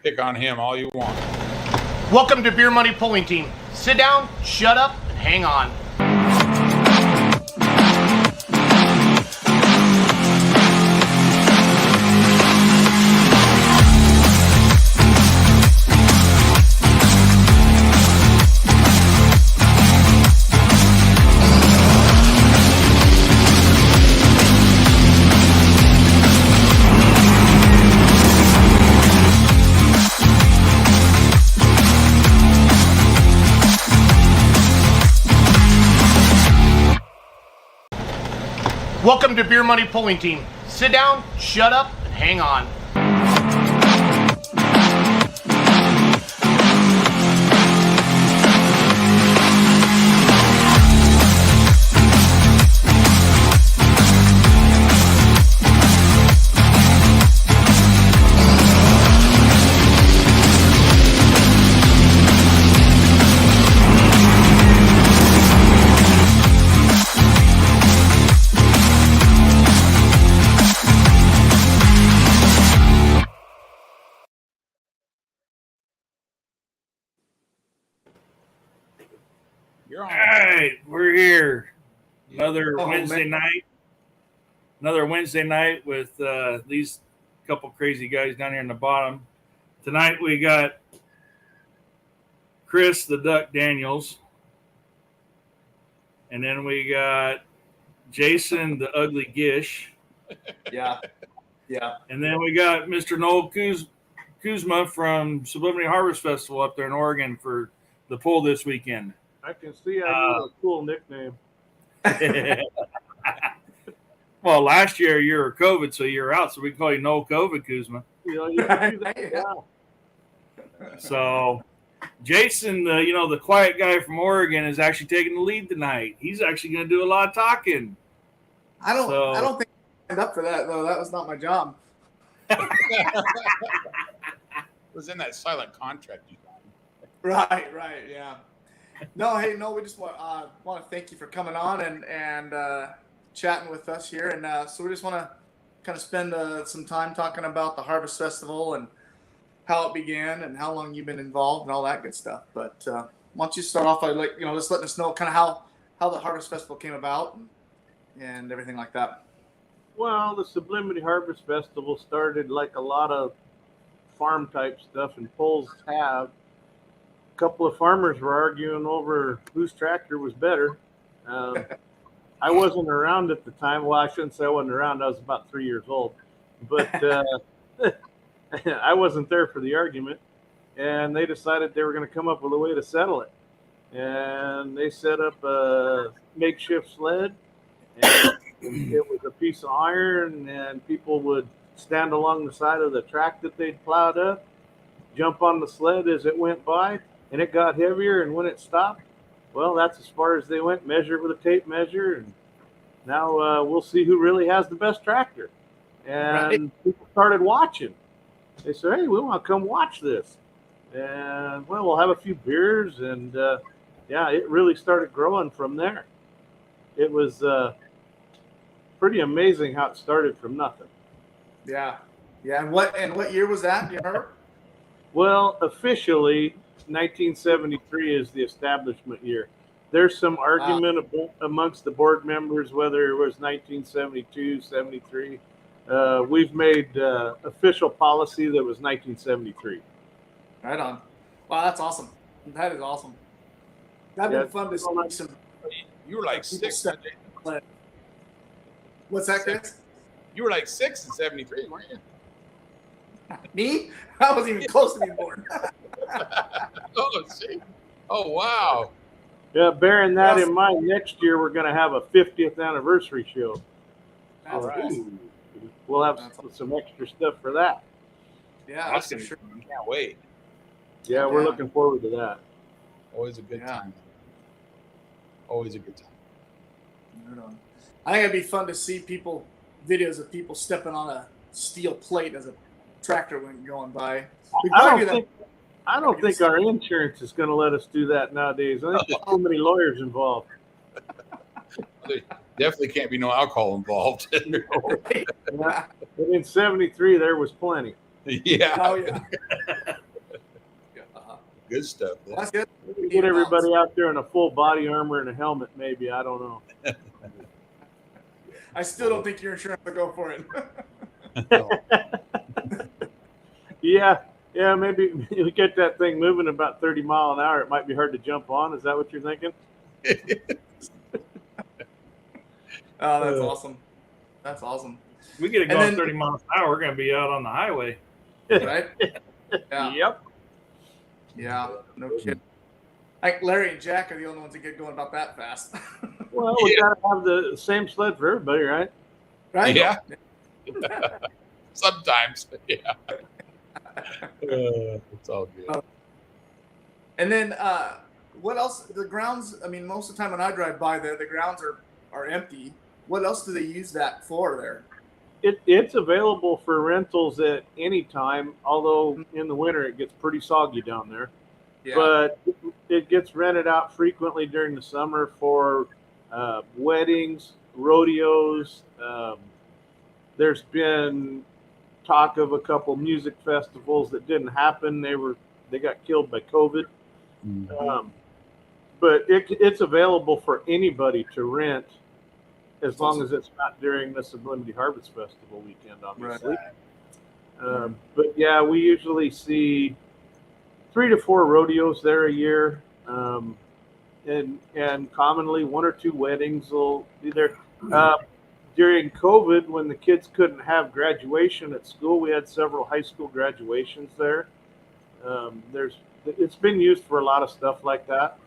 pick on him all you want. Welcome to Beer Money Pulling Team. Sit down, shut up, and hang on. Welcome to Beer Money Pulling Team. Sit down, shut up, and hang on. You're on. All right, we're here. Another Oh, Wednesday man. night. Another Wednesday night with these couple crazy guys down here in the bottom. Tonight we got Chris the Duck Daniels. And then we got Jason the Ugly Gish. Yeah. And then we got Mr. Noel Kuzma from Sublimity Harvest Festival up there in Oregon for the pull this weekend. I can see I need a cool nickname. Well, last year you were COVID, so you were out, so we call you No COVID Kuzma. You know, you can do that. Yeah. So Jason, the quiet guy from Oregon, is actually taking the lead tonight. He's actually going to do a lot of talking. I don't think I signed up for that though. That was not my job. It was in that silent contract you signed. Right, yeah. No, we just want to thank you for coming on and chatting with us here, and so we just want to kind of spend some time talking about the Harvest Festival and how it began and how long you've been involved and all that good stuff. But why don't you start off by just letting us know kind of how the Harvest Festival came about and everything like that. Well, the Sublimity Harvest Festival started like a lot of farm type stuff and polls have. A couple of farmers were arguing over whose tractor was better. I wasn't around at the time. Well, I shouldn't say I wasn't around. I was about 3 years old. But I wasn't there for the argument. And they decided they were going to come up with a way to settle it. And they set up a makeshift sled. And it was a piece of iron, and people would stand along the side of the track that they'd plowed up, jump on the sled as it went by, and it got heavier, and when it stopped, well, that's as far as they went, measure with a tape measure, and now we'll see who really has the best tractor. And people started watching. They said, hey, we want to come watch this. And, well, we'll have a few beers, and, it really started growing from there. It was pretty amazing how it started from nothing. Yeah. And what year was that? You remember? Well, officially, 1973 is the establishment year. There's some argument amongst the board members whether it was 1972, 73. We've made official policy that was 1973. Right on. Wow, that's awesome. That is awesome. That'd been fun to see some. You were like six. What's that, Chris? You were like 6 in 73, weren't you? Me? I wasn't even close to being born. Oh, see. Oh, wow. Yeah, bearing that in mind, next year we're going to have a 50th anniversary show. That's right. cool. We'll have some extra stuff for that. Yeah, That's that's for sure. Can't wait. Yeah, we're looking forward to that. Always a good time. Always a good time. Right on. I think it'd be fun to see videos of people stepping on a steel plate as a tractor went going by. I don't think our insurance is going to let us do that nowadays. I think there's so many lawyers involved. There definitely can't be no alcohol involved. But in 73, there was plenty. Yeah. Oh, yeah. Good stuff. That's good. Get everybody out there in a full body armor and a helmet, maybe. I don't know. I still don't think your insurance will go for it. No. Yeah, maybe we get that thing moving about 30 mile an hour. It might be hard to jump on. Is that what you're thinking? Oh, that's awesome. That's awesome. We get it going 30 miles an hour, we're going to be out on the highway. Right? Yeah. Yep. Yeah. No kidding. Like Larry and Jack are the only ones that get going about that fast. Well, we got to have the same sled for everybody, right? Right? Yeah. Sometimes. Yeah. It's all good. And then what else? The grounds, I mean, most of the time when I drive by there, the grounds are empty. What else do they use that for there? It's available for rentals at any time, although in the winter it gets pretty soggy down there. Yeah. But it gets rented out frequently during the summer for weddings, rodeos. There's been talk of a couple music festivals that didn't happen. They got killed by COVID. Mm-hmm. But it's available for anybody to rent as long as it's not during the Sublimity Harvest Festival weekend, obviously. Right. But yeah, we usually see 3 to 4 rodeos there a year. And commonly 1 or 2 weddings will be there. During COVID, when the kids couldn't have graduation at school, we had several high school graduations there. It's been used for a lot of stuff like that.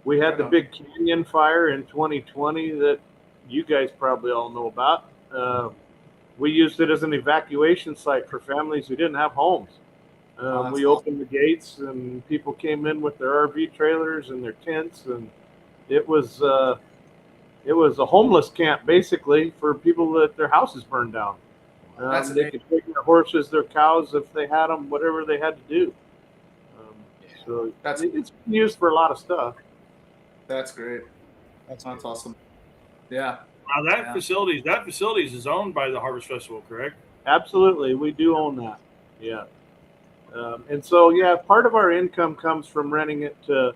We had the big canyon fire in 2020 that you guys probably all know about. We used it as an evacuation site for families who didn't have homes. We opened the gates and people came in with their RV trailers and their tents, and it was a homeless camp basically for people that their houses burned down. They could take their horses, their cows if they had them, whatever they had to do. So it's been used for a lot of stuff. That's great. That's awesome. Yeah. Now that facilities is owned by the Harvest Festival, correct? Absolutely, we do own that. Yeah. And so part of our income comes from renting it to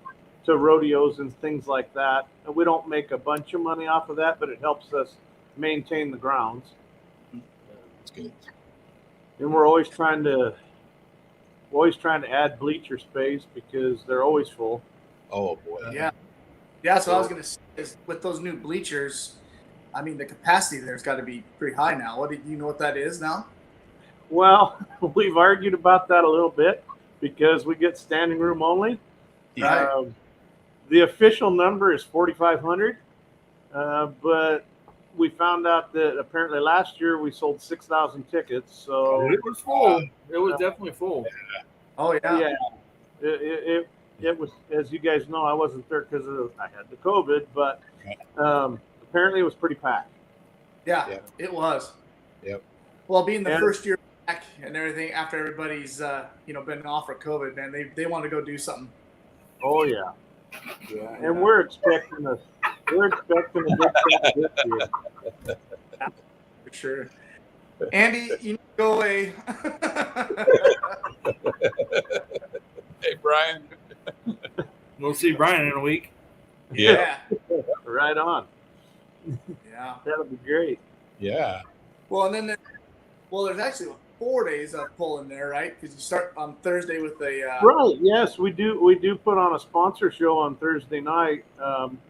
rodeos and things like that. And we don't make a bunch of money off of that, but it helps us maintain the grounds. That's good. And we're always trying to add bleacher space because they're always full. Oh boy. Yeah. Yeah, so I was going to say is with those new bleachers, I mean, the capacity there's got to be pretty high now. Do you know what that is now? Well, we've argued about that a little bit because we get standing room only. Right. The official number is 4,500, but we found out that apparently last year we sold 6,000 tickets. So it was full. It was definitely full. Oh yeah. Yeah. It was, as you guys know, I wasn't there because I had the COVID, but apparently it was pretty packed. Yeah, it was. Yep. Well, being the first year back and everything after everybody's been off for COVID, man, they want to go do something. Oh yeah. Yeah, and we're expecting a good crowd this year. For sure. Andy, you need to go away. Hey, Brian. We'll see Brian in a week. Yeah. Right on. Yeah. That'll be great. Yeah. Well, and then there's actually 4 days of pulling there, right? Because you start on Thursday with a right. Yes, we do. We do put on a sponsor show on Thursday night.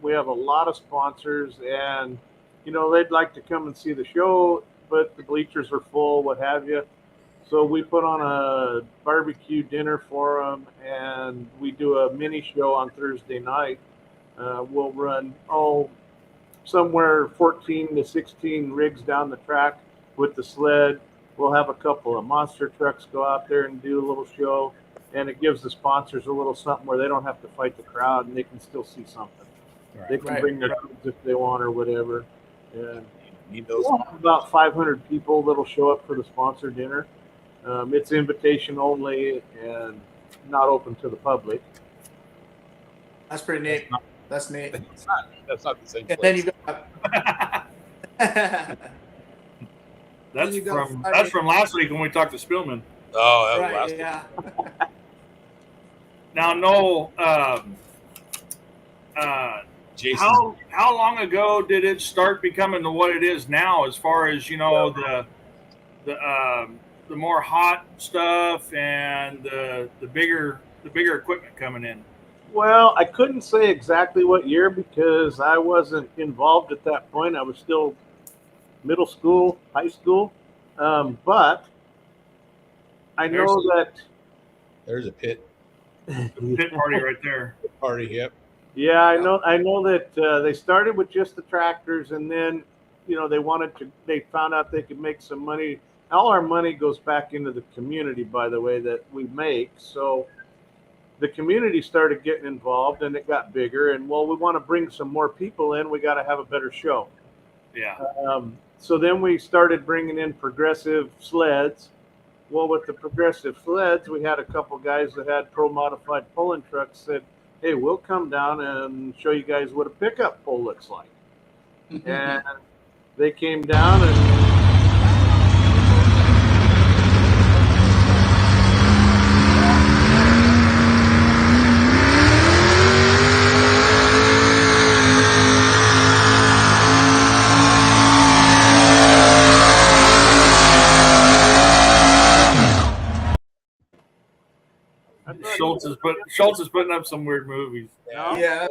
We have a lot of sponsors, and they'd like to come and see the show, but the bleachers are full, what have you. So we put on a barbecue dinner for them, and we do a mini show on Thursday night. We'll run somewhere 14 to 16 rigs down the track with the sled. We'll have a couple of monster trucks go out there and do a little show, and it gives the sponsors a little something where they don't have to fight the crowd and they can still see something. Right. They can bring their kids if they want or whatever. And we'll have about 500 people that'll show up for the sponsor dinner. It's invitation only and not open to the public. That's pretty neat. That's neat. That's not the same. And then you got. That's from last week when we talked to Spillman. Oh, that was right, last yeah. Now, Noel, Jason. how long ago did it start becoming what it is now? As far as the more hot stuff and the bigger equipment coming in. Well, I couldn't say exactly what year because I wasn't involved at that point. I was still middle school, high school, but I know that. There's a pit Pit party right there. party. Yep. Yeah, I know that they started with just the tractors, and then they found out they could make some money. All our money goes back into the community, by the way, that we make. So the community started getting involved, and it got bigger. And well, we want to bring some more people in. We got to have a better show. Yeah. So then we started bringing in progressive sleds. Well, with the progressive sleds, we had a couple guys that had pro modified pulling trucks said, hey, we'll come down and show you guys what a pickup pull looks like. And they came down and Schultz is putting up some weird movies. Yeah.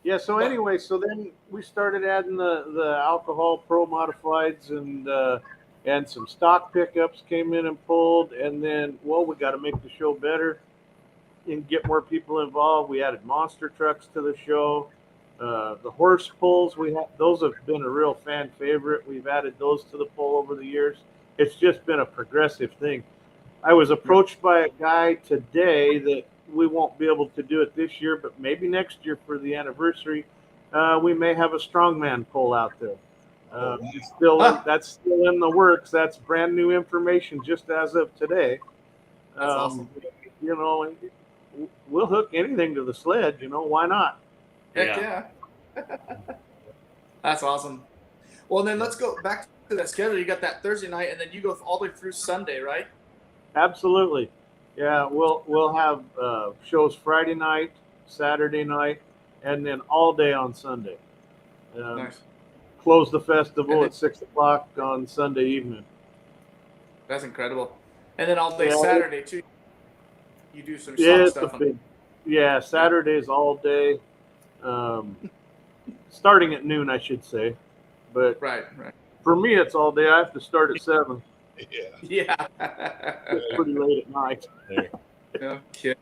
Yeah, so anyway, so then we started adding the alcohol pro modifieds and some stock pickups came in and pulled, and then we got to make the show better and get more people involved. We added monster trucks to the show. The horse pulls, those have been a real fan favorite. We've added those to the pull over the years. It's just been a progressive thing. I was approached by a guy today that we won't be able to do it this year, but maybe next year for the anniversary, we may have a strongman pull out there. That's still in the works. That's brand new information just as of today. That's awesome. We'll hook anything to the sled. Why not? Heck yeah. That's awesome. Well, then let's go back to that schedule. You got that Thursday night, and then you go all the way through Sunday, right? Absolutely. Yeah, we'll have shows Friday night, Saturday night, and then all day on Sunday. Nice. Close the festival at 6:00 on Sunday evening. That's incredible. And then all day Saturday too. You do some stuff. Saturdays all day. Starting at noon, I should say. But right. For me, it's all day. I have to start at 7. Yeah. It's pretty late at night. Yeah, kidding.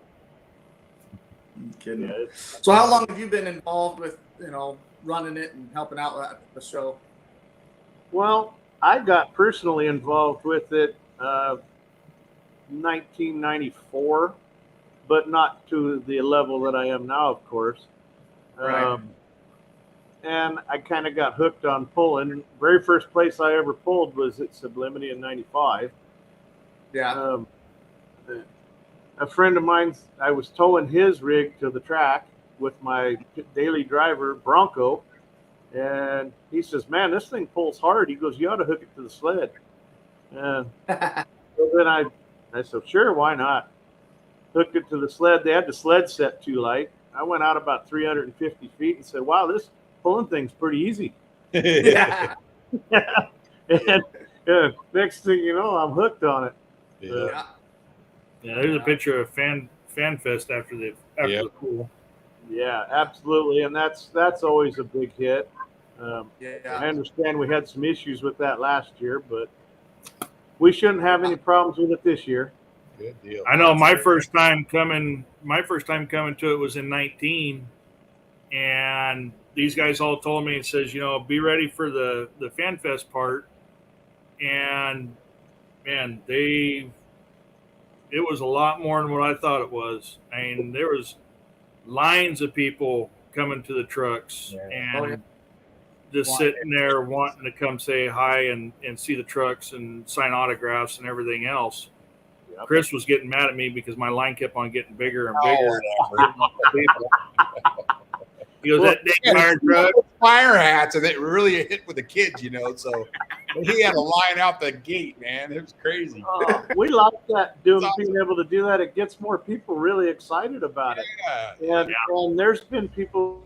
Yeah. So how long have you been involved with, running it and helping out at the show? Well, I got personally involved with it 1994, but not to the level that I am now, of course. Right. And I kind of got hooked on pulling. Very first place I ever pulled was at Sublimity in 95. Yeah. A friend of mine, I was towing his rig to the track with my daily driver, Bronco. And he says, man, this thing pulls hard. He goes, you ought to hook it to the sled. And so then I said, sure, why not? Hooked it to the sled. They had the sled set too light. I went out about 350 feet and said, wow, this pulling thing's pretty easy. Yeah. and next thing you know, I'm hooked on it. Yeah, there's a picture of Fan Fest after the pool. Yeah, absolutely, and that's always a big hit. I understand we had some issues with that last year, but we shouldn't have any problems with it this year. Good deal. I know my first time coming to it was in 19, and these guys all told me, it says, be ready for the Fan Fest part. And man, it was a lot more than what I thought it was. I mean, there was lines of people coming to the trucks and just sitting there wanting to come say hi and see the trucks and sign autographs and everything else. Yep. Chris was getting mad at me because my line kept on getting bigger and bigger. He goes, that dang fire truck. Fire hats, and it really hit with the kids, So he had a line out the gate, man. It was crazy. We like that, awesome. being able to do that. It gets more people really excited about it. Yeah. And there's been people.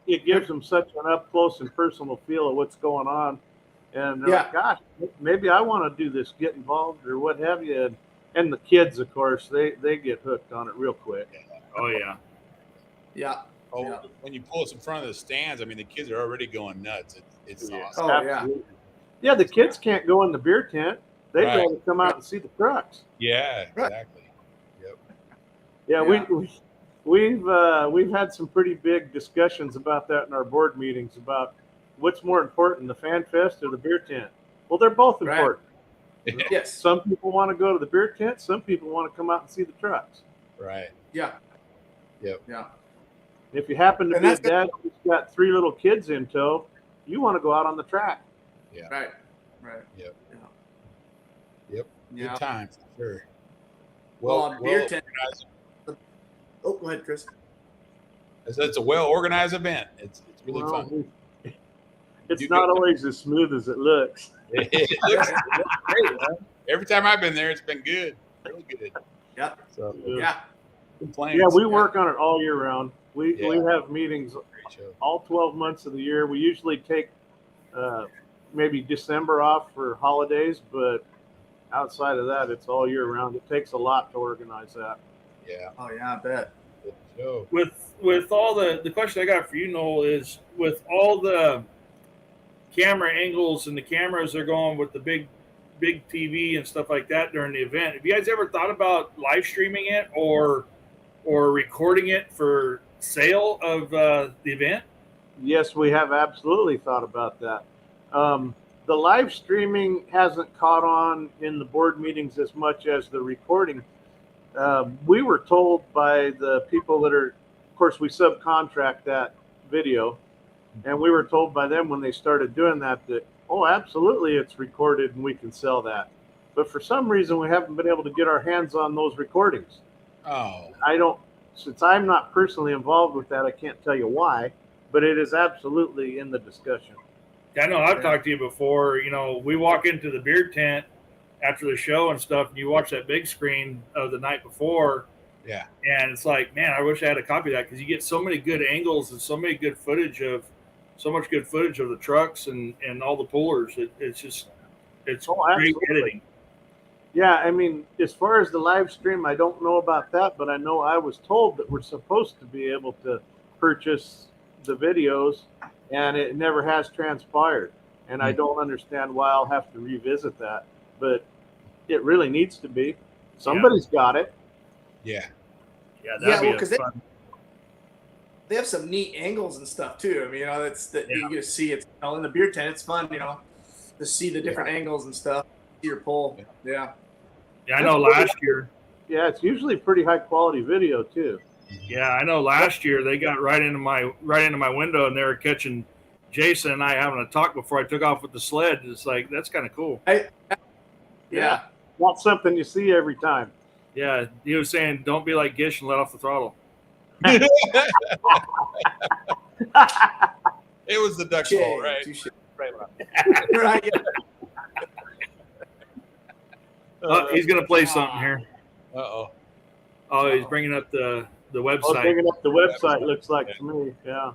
It gives them such an up close and personal feel of what's going on, and they're like, gosh, maybe I want to do this, get involved, or what have you. And the kids, of course, they get hooked on it real quick. Oh yeah. When you pull us in front of the stands, I mean, the kids are already going nuts. It's awesome. Oh Absolutely. Yeah, the kids can't go in the beer tent. They'd rather come out and see the trucks. Yeah, exactly. Yep. Yeah, we've had some pretty big discussions about that in our board meetings about what's more important, the fan fest or the beer tent. Well, they're both important. Yes. Some people want to go to the beer tent. Some people want to come out and see the trucks. Right. Yeah. Yep. Yeah. If you happen to be a dad who's got 3 little kids in tow, you want to go out on the track. Yeah. Right. Yep. Yeah. Yep. Good time for sure. Well, beer tent. Oh, go ahead, Chris. It's a well-organized event. It's really fun. It's not always as smooth as it looks. It looks great, man. Every time I've been there, it's been good. Really good. Yeah. So, yeah. Yeah, we work on it all year round. We have meetings all 12 months of the year. We usually take maybe December off for holidays, but outside of that, it's all year round. It takes a lot to organize that. Yeah. Oh yeah, I bet. With all the question I got for you, Noel, is with all the camera angles and the cameras they're going with the big TV and stuff like that during the event. Have you guys ever thought about live streaming it or recording it for sale of the event? Yes, we have absolutely thought about that. The live streaming hasn't caught on in the board meetings as much as the recording. We were told by the people that are, of course, we subcontract that video, and we were told by them when they started doing that, oh, absolutely, it's recorded and we can sell that. But for some reason, we haven't been able to get our hands on those recordings. Oh. Since I'm not personally involved with that, I can't tell you why, but it is absolutely in the discussion. I know I've talked to you before. We walk into the beer tent after the show and stuff, and you watch that big screen of the night before. Yeah. And it's like, man, I wish I had a copy of that because you get so many good angles and so much good footage of the trucks and all the pullers. It's great editing. Yeah, I mean, as far as the live stream, I don't know about that, but I know I was told that we're supposed to be able to purchase the videos, and it never has transpired. And I don't understand why I'll have to revisit that, but it really needs to be. Somebody's got it. Yeah. Yeah, because they have some neat angles and stuff too. I mean, you get to see it in the beer tent. It's fun, to see the different angles and stuff. See your pull. Yeah. Yeah, I know last year. Yeah, it's usually pretty high quality video too. Yeah, I know last year they got right into my window and they were catching Jason and I having a talk before I took off with the sled. It's like, that's kind of cool. Yeah. Not something you see every time. Yeah, he was saying, don't be like Gish and let off the throttle. It was the duck call, right? Right. He's going to play something here. Uh-oh. Oh, he's bringing up the website. Oh, bringing up the website looks like to me, yeah.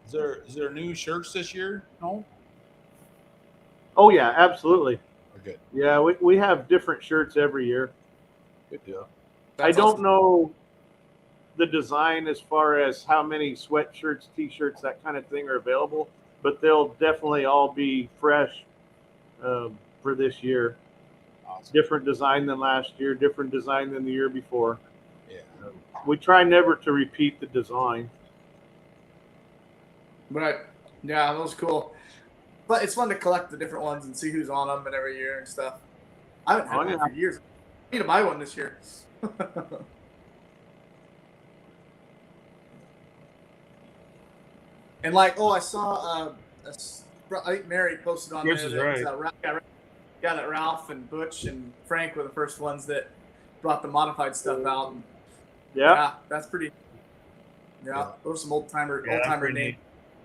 Is there new shirts this year? No? Oh, yeah, absolutely. Good. Yeah, we have different shirts every year. Good deal. I don't know the design as far as how many sweatshirts, T-shirts, that kind of thing are available, but they'll definitely all be fresh for this year. Awesome. Different design than last year, different design than the year before. Yeah. We try never to repeat the design. Right. Yeah, that was cool. But it's fun to collect the different ones and see who's on them and every year and stuff. I haven't had one for years. I need to buy one this year. And like, I saw I think Mary posted on Chris there is that right. that Ralph and Butch and Frank were the first ones that brought the modified stuff out. And Yeah. that's pretty. Yeah, those are some old timer pretty names.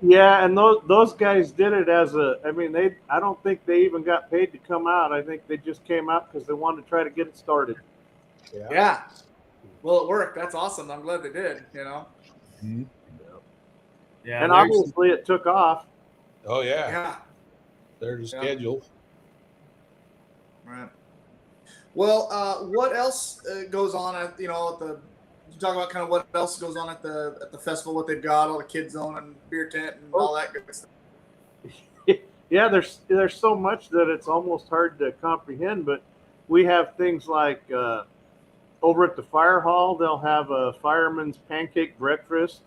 neat. Yeah, and those guys did it as I don't think they even got paid to come out. I think they just came out because they wanted to try to get it started. Yeah. Well, it worked. That's awesome. I'm glad they did, Mhm. Yeah, And obviously it took off. Oh yeah. Yeah. There's a Yeah. schedule. Right. Well, what else goes on at you talk about kind of what else goes on at the festival, what they've got, all the kids zone and beer tent and all that good stuff. Yeah, there's so much that it's almost hard to comprehend, but we have things like over at the fire hall, they'll have a fireman's pancake breakfast,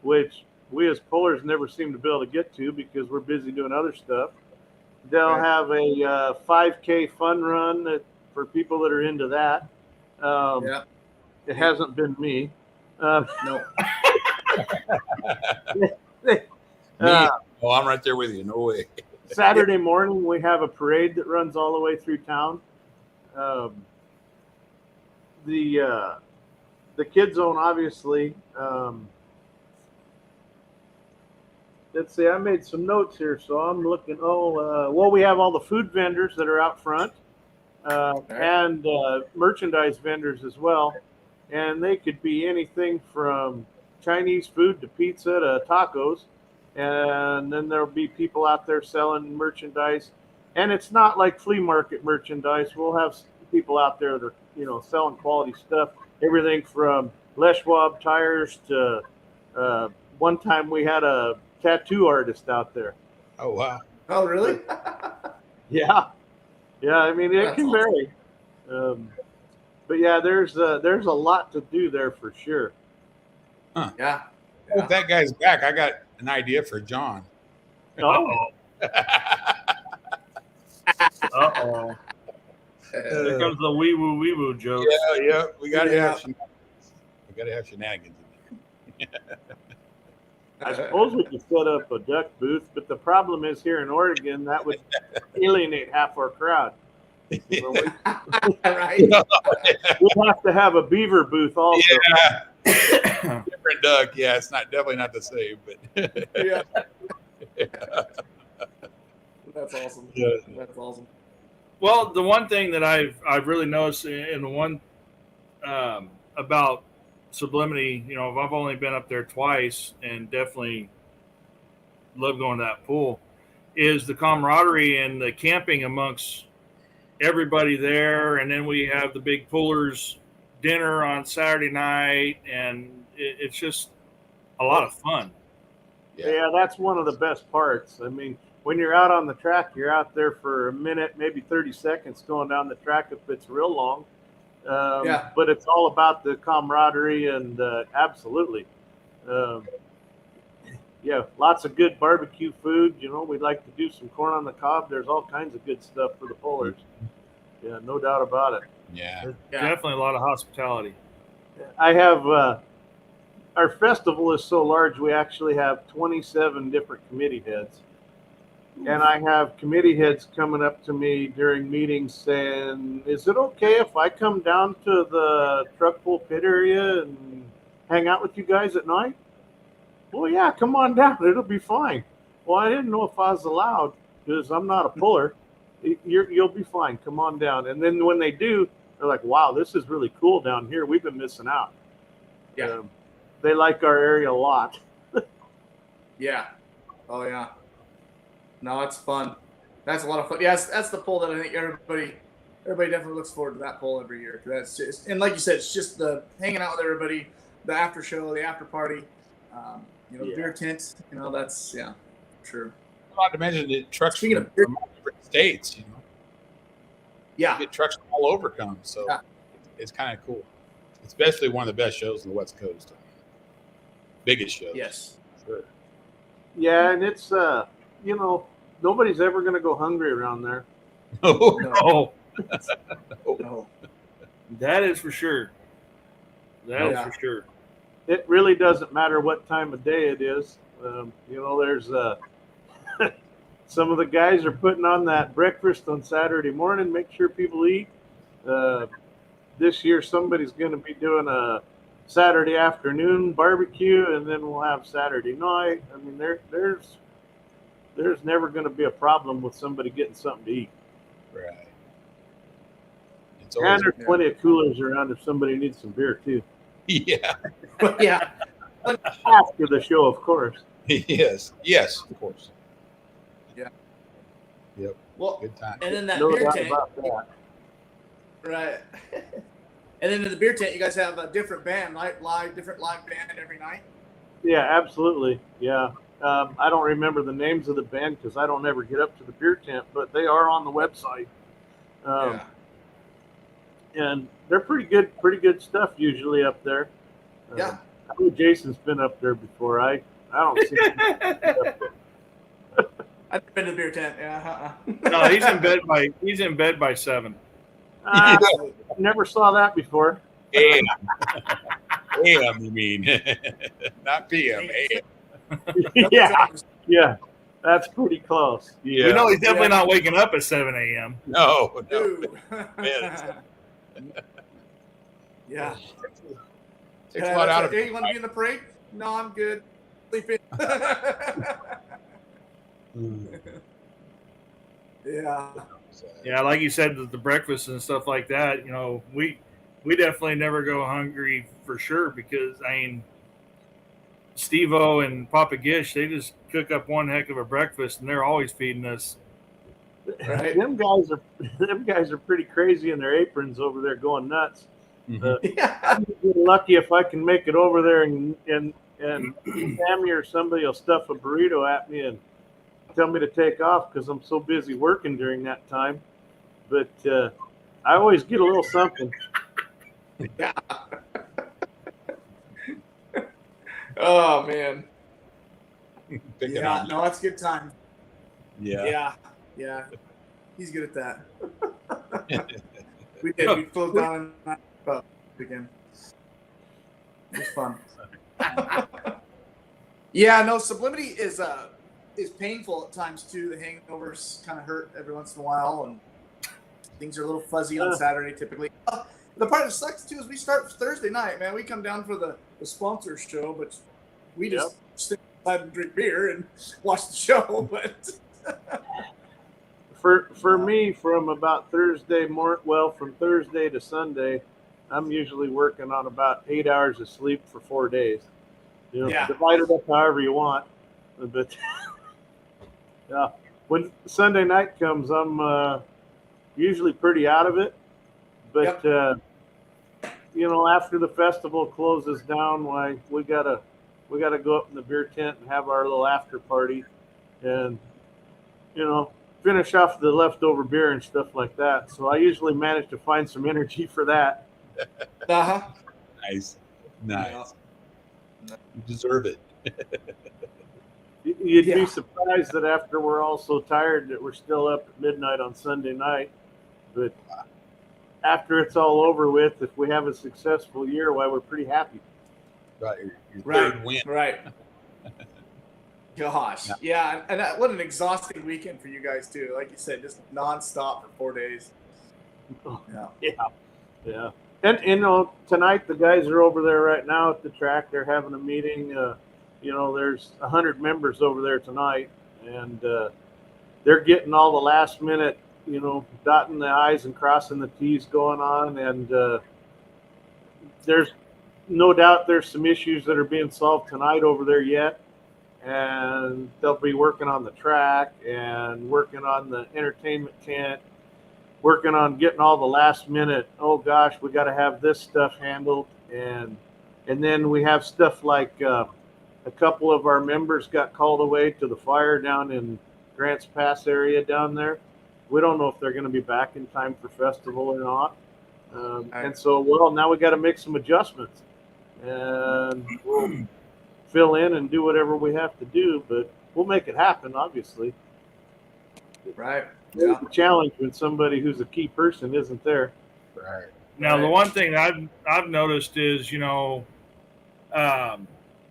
which we as pullers never seem to be able to get to because we're busy doing other stuff. They'll have a 5K fun run for people that are into that. It hasn't been me. No. I'm right there with you. No way. Saturday morning, we have a parade that runs all the way through town. The kid zone, obviously. Let's see, I made some notes here, so I'm looking. We have all the food vendors that are out front and merchandise vendors as well. And they could be anything from Chinese food to pizza to tacos. And then there'll be people out there selling merchandise. And it's not like flea market merchandise. We'll have people out there that are, selling quality stuff. Everything from Les Schwab tires to one time we had a tattoo artist out there. Oh wow. Oh really? Yeah. I mean, it That's can awesome. vary. But yeah, there's a lot to do there for sure. Huh. Yeah. If that guy's back, I got an idea for John. Uh-oh. Uh-oh. There comes the wee woo joke. Yeah. We gotta have shenanigans. I suppose we could set up a duck booth, but the problem is here in Oregon, that would alienate half our crowd. So Right. we'll have to have a beaver booth also. Yeah. Different duck. Yeah, it's definitely not the same, but Yeah. That's awesome. Yeah. That's awesome. Well, the one thing that I've really noticed in the one about Sublimity, I've only been up there twice and definitely love going to that pool, is the camaraderie and the camping amongst everybody there. And then we have the big pullers dinner on Saturday night, and it's just a lot of fun. Yeah, that's one of the best parts. I mean, when you're out on the track, you're out there for a minute, maybe 30 seconds going down the track if it's real long. But it's all about the camaraderie and absolutely. Lots of good barbecue food. We'd like to do some corn on the cob. There's all kinds of good stuff for the pullers. Yeah, no doubt about it. Yeah. Definitely a lot of hospitality. I have our festival is so large, we actually have 27 different committee heads. And I have committee heads coming up to me during meetings saying, is it okay if I come down to the truck pull pit area and hang out with you guys at night? Well, yeah, come on down. It'll be fine. Well, I didn't know if I was allowed because I'm not a puller. You'll be fine. Come on down. And then when they do, they're like, wow, this is really cool down here. We've been missing out. Yeah. They like our area a lot. Yeah. Oh yeah. No, it's fun. That's a lot of fun. Yeah, that's the poll that I think everybody definitely looks forward to that poll every year. That's just, and like you said, it's just the hanging out with everybody, the after show, the after party, beer tent. That's sure. Not to mention the trucks Speaking from of beer, different states. yeah, You get trucks from all over come, so it's kind of cool. Especially one of the best shows on the West Coast. Biggest shows. yes, Sure. Yeah, and it's nobody's ever going to go hungry around there. Oh, no. that is for sure. That is for sure. It really doesn't matter what time of day it is. There's some of the guys are putting on that breakfast on Saturday morning. Make sure people eat. This year, somebody's going to be doing a Saturday afternoon barbecue, and then we'll have Saturday night. I mean, there's never going to be a problem with somebody getting something to eat. Right. And there's plenty of coolers around if somebody needs some beer too. Yeah. Yeah. After the show, of course. Yes, of course. Yeah. Yep. Well, good time. and then that No beer doubt tent. about that. Right. And then in the beer tent, you guys have a different band, different live band every night. Yeah, absolutely. Yeah. I don't remember the names of the band because I don't ever get up to the beer tent, but they are on the website. Yeah. And they're pretty good stuff usually up there. Yeah. I know Jason's been up there before. I don't see him up there. I've been to the beer tent. Yeah. No, he's in bed by 7. Never saw that before. AM, you mean? Not PM. AM. Yeah. That's pretty close. Yeah. We know he's definitely not waking up at 7 a.m. No. Yeah. Yeah. Takes a lot out of Hey, it. you want to be in the parade? No, I'm good. Sleeping. Yeah. Yeah, like you said, the breakfast and stuff like that. We definitely never go hungry for sure because Steve-O and Papa Gish, they just cook up one heck of a breakfast and they're always feeding us. Right. Them guys are pretty crazy in their aprons over there going nuts. Yeah. I'm lucky if I can make it over there and Sammy or somebody will stuff a burrito at me and tell me to take off because I'm so busy working during that time. But I always get a little something. Yeah. Oh man. Yeah, no, that's a good time. Yeah. Yeah. He's good at that. We float down and up again. It was fun. Yeah, no, sublimity is painful at times too. The hangovers kind of hurt every once in a while, and things are a little fuzzy on Saturday typically. The part that sucks too is we start Thursday night, man. We come down for the sponsor show, but we just sit inside and drink beer and watch the show. But for me, from about from Thursday to Sunday, I'm usually working on about 8 hours of sleep for 4 days. Divide it up however you want. But yeah, when Sunday night comes, I'm usually pretty out of it. But after the festival closes down, we gotta go up in the beer tent and have our little after party, and finish off the leftover beer and stuff like that. So I usually manage to find some energy for that. Nice. Yeah. You deserve it. You'd be surprised that after we're all so tired that we're still up at midnight on Sunday night. But after it's all over with, if we have a successful year, we're pretty happy. Right. Your third win. Right. Gosh. Yeah. And what an exhausting weekend for you guys too. Like you said, just nonstop for 4 days. Yeah. And tonight the guys are over there right now at the track. They're having a meeting. There's 100 members over there tonight, and they're getting all the last minute, dotting the I's and crossing the T's going on. And there's no doubt there's some issues that are being solved tonight over there yet. And they'll be working on the track and working on the entertainment tent, working on getting all the last minute, oh gosh, we got to have this stuff handled. And then we have stuff like a couple of our members got called away to the fire down in Grants Pass area down there. We don't know if they're going to be back in time for festival or not. And so, now we got to make some adjustments. And we'll fill in and do whatever we have to do, but we'll make it happen, obviously. Right. It's a challenge when somebody who's a key person isn't there. Right. Now, the one thing I've noticed is,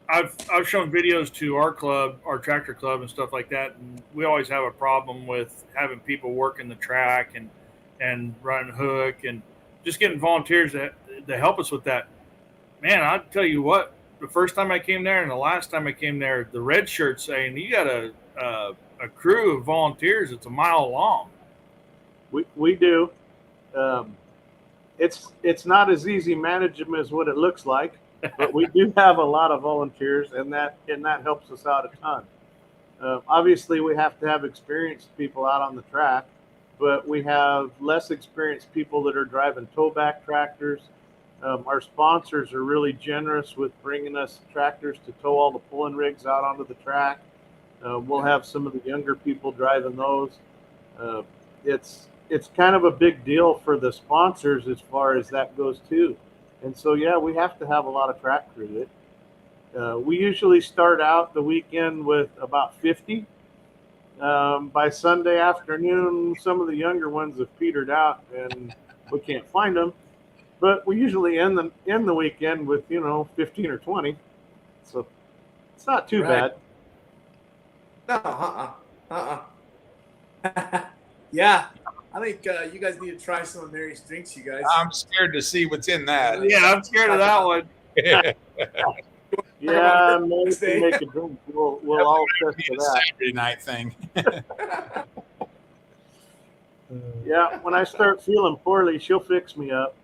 I've shown videos to our club, our tractor club, and stuff like that, and we always have a problem with having people working the track and running hook and just getting volunteers to help us with that. Man, I'll tell you what. The first time I came there and the last time I came there, the red shirt saying you got a crew of volunteers. It's a mile long. We do. It's not as easy management as what it looks like, but we do have a lot of volunteers, and that helps us out a ton. Obviously, we have to have experienced people out on the track, but we have less experienced people that are driving towback tractors. Our sponsors are really generous with bringing us tractors to tow all the pulling rigs out onto the track. We'll have some of the younger people driving those. It's kind of a big deal for the sponsors as far as that goes too. And so, yeah, we have to have a lot of track crew. We usually start out the weekend with about 50. By Sunday afternoon, some of the younger ones have petered out and we can't find them. But we usually end the weekend with 15 or 20, so it's not too bad. No, yeah, I think you guys need to try some of Mary's drinks. You guys. I'm scared to see what's in that. Yeah, I'm scared of that one. Yeah, maybe make a drink. We'll all test for that. Saturday night thing. Yeah, when I start feeling poorly, she'll fix me up.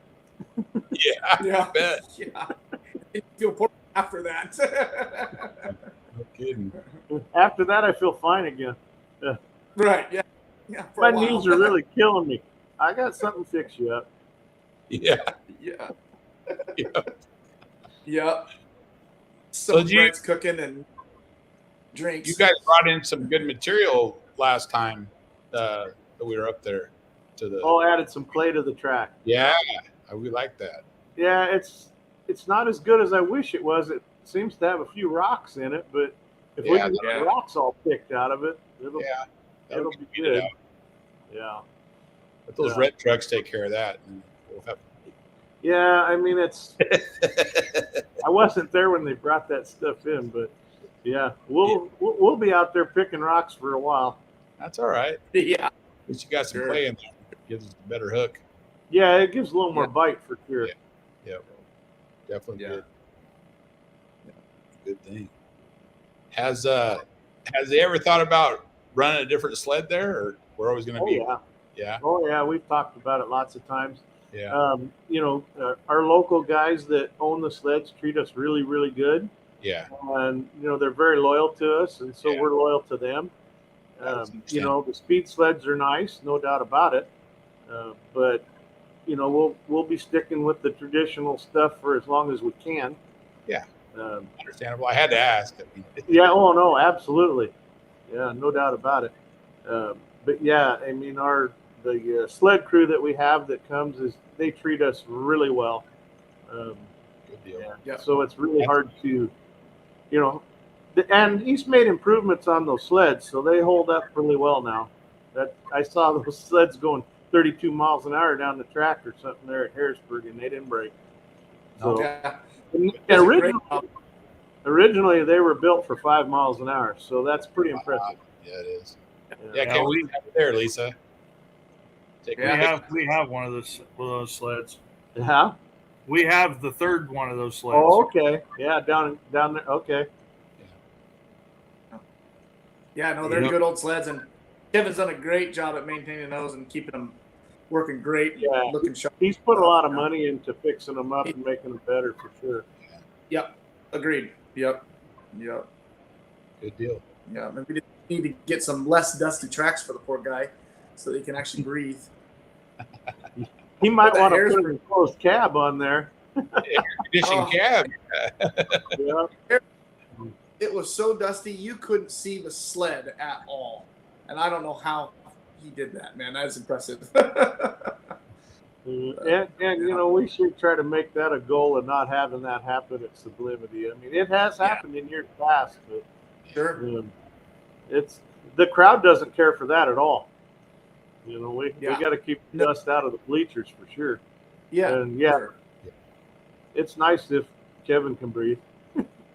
Yeah, I bet. Yeah, you feel poor after that. No kidding. After that, I feel fine again. Right? Yeah. Yeah. For My a while. knees are really killing me. I got something to fix you up. Yeah. Yeah. Yeah. Yep. So So Brent's cooking and drinks. You guys brought in some good material last time that we were up there to the. Oh, added some clay to the track. Yeah, we like that. Yeah, it's not as good as I wish it was. It seems to have a few rocks in it, but if we can get the rocks all picked out of it, it'll be good. Yeah. But those red trucks take care of that. And we'll have. Yeah, I mean I wasn't there when they brought that stuff in, but yeah, we'll be out there picking rocks for a while. That's all right. Yeah. At least you got some clay in there. It gives us a better hook. Yeah, it gives a little more bite for sure. Yeah. Yep. Definitely good. Yeah. Good thing. Has they ever thought about running a different sled there, or we're always going to be? Yeah. Yeah. Oh yeah, we've talked about it lots of times. Yeah. Our local guys that own the sleds treat us really, really good. Yeah. And they're very loyal to us, and so we're loyal to them. The speed sleds are nice, no doubt about it. But we'll be sticking with the traditional stuff for as long as we can. Yeah. Understandable. I had to ask. Yeah. Oh no, absolutely. Yeah, no doubt about it. But yeah, I mean, the sled crew that we have that comes they treat us really well. Good deal. Yeah. So it's really hard to, and he's made improvements on those sleds, so they hold up really well now. That I saw those sleds going 32 miles an hour down the track or something there at Harrisburg, and they didn't break. So originally they were built for 5 miles an hour, so that's pretty impressive. Yeah, it is. Yeah, can we have it there, Lisa? We have one of those sleds. Yeah. We have the third one of those sleds. Oh, okay. Yeah, down there. Okay. Yeah, no, they're good old sleds, and Kevin's done a great job at maintaining those and keeping them working great. Yeah, looking sharp. He's put a lot of money into fixing them up and making them better for sure. Yep, agreed. Yep. Good deal. Yeah, maybe we need to get some less dusty tracks for the poor guy, so that he can actually breathe. He might want to put an enclosed cab on there. Air conditioning cab. Yeah. It was so dusty you couldn't see the sled at all, and I don't know how he did that, man. That is impressive. And we should try to make that a goal of not having that happen at Sublimity. I mean, it has happened in years past, but sure, it's the crowd doesn't care for that at all. We got to keep the dust out of the bleachers for sure. Yeah, and sure. It's nice if Kevin can breathe.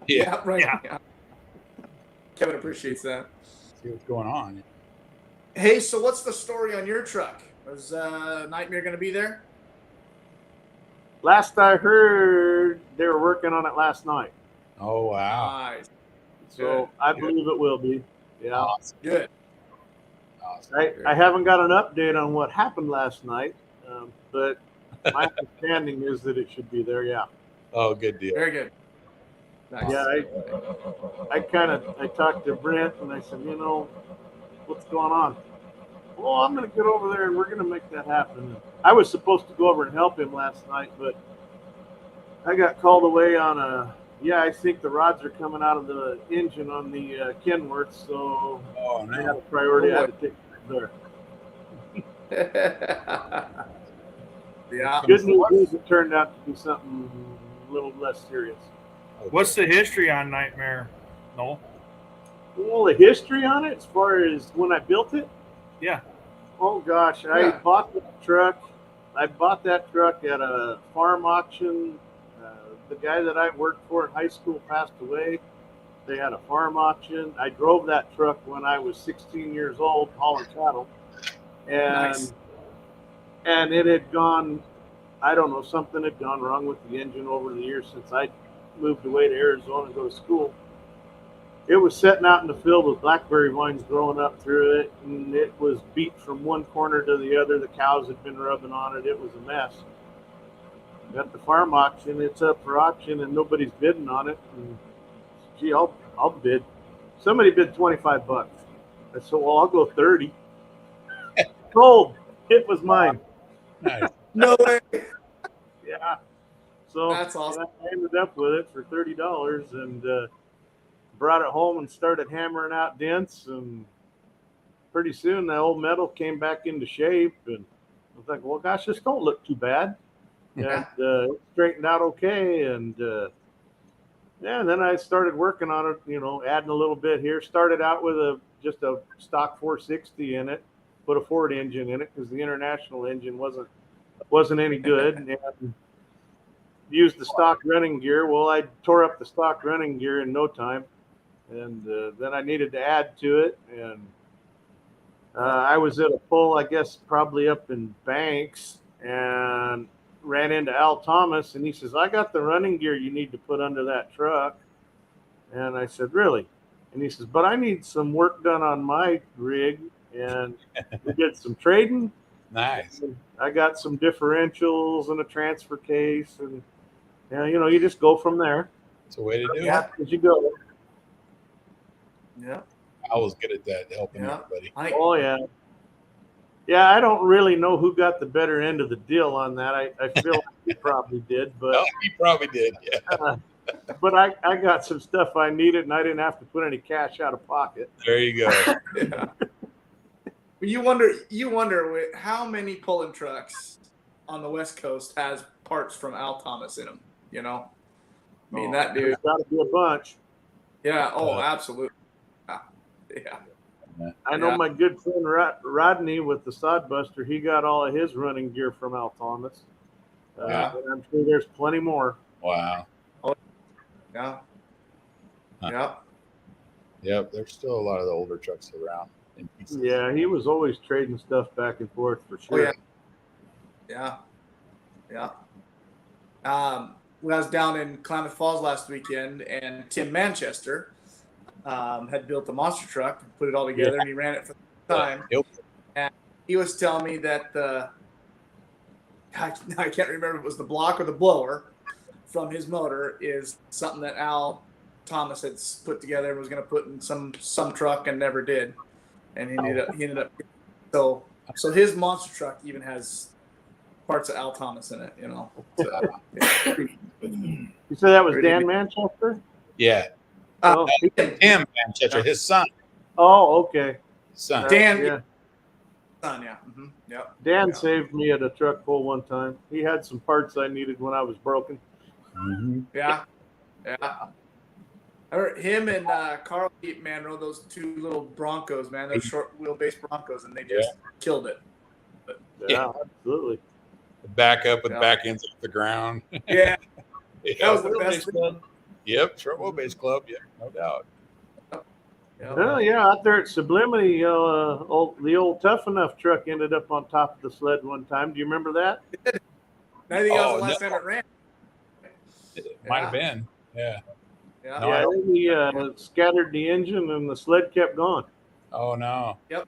Yeah. right. Yeah. Yeah. Kevin appreciates that. See what's going on. Hey, so what's the story on your truck? Was Nightmare going to be there? Last I heard, they were working on it last night. Oh wow. Nice. So I believe it will be. Yeah. Awesome. Good. Awesome. I haven't got an update on what happened last night, but my understanding is that it should be there. Yeah. Oh, good deal. Very good. Nice. Yeah. I talked to Brent and I said, what's going on? Well, I'm going to get over there and we're going to make that happen. I was supposed to go over and help him last night, but I got called away on I think the rods are coming out of the engine on the Kenworth, so Oh I had no. a priority. I had to take it there. Yeah. Good news is it turned out to be something a little less serious. Okay. What's the history on Nightmare? No. Well, the history on it, as far as when I built it, Yeah. oh gosh, I Yeah. bought that truck. I bought that truck at a farm auction. The guy that I worked for in high school passed away. They had a farm auction. I drove that truck when I was 16 years old, hauling cattle, and Nice. and it had gone. I don't know, something had gone wrong with the engine over the years since I moved away to Arizona to go to school. It was sitting out in the field with blackberry vines growing up through it, and it was beat from one corner to the other. The cows had been rubbing on it. It was a mess. At the farm auction, it's up for auction, and nobody's bidding on it. And, gee, I'll bid. Somebody bid $25. I said, well, I'll go 30. Sold. It was mine. Nice. No way. Yeah. So That's awesome. I ended up with it for $30 and brought it home and started hammering out dents. And pretty soon the old metal came back into shape. And I was like, well, gosh, this don't look too bad. Yeah. And it straightened out okay. And and then I started working on it, adding a little bit here. Started out with just a stock 460 in it, put a Ford engine in it because the International engine wasn't any good. And used the stock running gear. Well, I tore up the stock running gear in no time. And then I needed to add to it. And I was at a pull, I guess, probably up in Banks, and ran into Al Thomas. And he says, I got the running gear you need to put under that truck. And I said, really? And he says, but I need some work done on my rig. And we did some trading. Nice. I got some differentials and a transfer case. And, you just go from there. It's a way to do Yeah. As you go. Yeah. it. I was good at that, helping Yeah. everybody. Oh, yeah. Yeah, I don't really know who got the better end of the deal on that. I feel like he probably did, Oh, but you probably did. Yeah. but I got some stuff I needed, and I didn't have to put any cash out of pocket. There you go. Yeah. You wonder how many pulling trucks on the West Coast has parts from Al Thomas in them. I mean, that dude. There's got to be a bunch. Yeah. Oh, absolutely. Yeah. I know Yeah. my good friend Rodney with the Sodbuster. He got all of his running gear from Al Thomas. Yeah. And I'm sure there's plenty more. Wow. Yeah. Huh. Yeah. Yep. There's still a lot of the older trucks around in pieces. Yeah, he was always trading stuff back and forth for Oh, sure. yeah. Yeah. When I was down in Klamath Falls last weekend, and Tim Manchester had built a monster truck and put it all together, and he ran it for the time. Yep. And he was telling me that I can't remember if it was the block or the blower from his motor is something that Al Thomas had put together and was going to put in some truck and never did. And he ended up so his monster truck even has parts of Al Thomas in it, So, yeah. You said that was Pretty Dan big. Manchester? Yeah. Oh, Tim Manchester, his son. okay. Son. Dan- Yeah. Son, yeah. Mm-hmm. Yep. Dan Yeah. saved me at a truck pull one time. He had some parts I needed when I was broken. Mm-hmm. Yeah. Yeah. I heard him and Carl man rode those two little Broncos, man. Those short wheelbase Broncos, and they just killed it. Yeah, absolutely. Back up with Yeah. back ends off the ground. Yeah. Yeah. That was the Wheelbase best thing. club. Yep, short wheelbase club. Yep, no doubt. Oh yeah, out there at Sublimity, the old Tough Enough truck ended up on top of the sled one time. Do you remember that? I think that was Oh, the last no. time it ran. It might have been. Yeah. Yeah. No, I Yeah, don't. he scattered the engine and the sled kept going. Oh no. Yeah.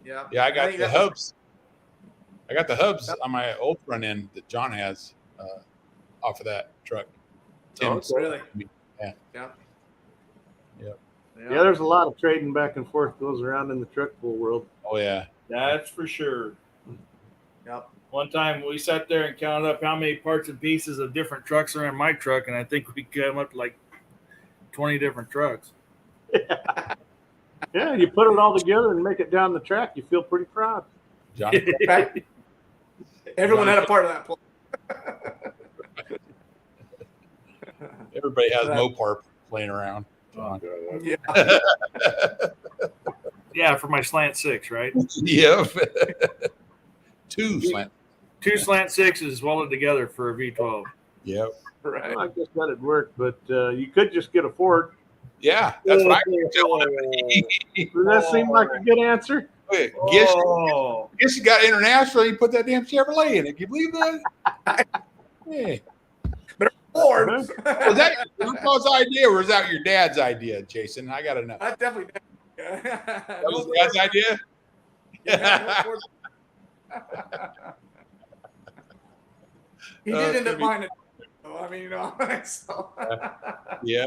Yeah, I got think the that was- hubs. I got the hubs on my old front end that John has off of that truck. Tim's. Really? Yeah. Yeah. Yep. Yeah, there's a lot of trading back and forth goes around in the truck pool world. Oh yeah. That's for sure. Yep. One time we sat there and counted up how many parts and pieces of different trucks are in my truck, and I think we came up to like 20 different trucks. Yeah, you put it all together and make it down the track, you feel pretty proud. John. Right. Everyone had a part of that plan. Everybody has Mopar playing around. John. Yeah. Yeah, for my slant 6, right? Yep. Two slant. 2 slant 6s welded together for a V12. Yep. Right. Well, I guess that'd work, but you could just get a Ford. Yeah, that's what I Does that seem like a good answer? Guess Oh, you got international. You put that damn Chevrolet in it. Can you believe that? Yeah. Ford. Was that your grandpa's idea, or was that your dad's idea, Jason? I gotta know. That's definitely. That was dad's idea. He did end up Timmy. buying it. So, I mean, so. Yeah.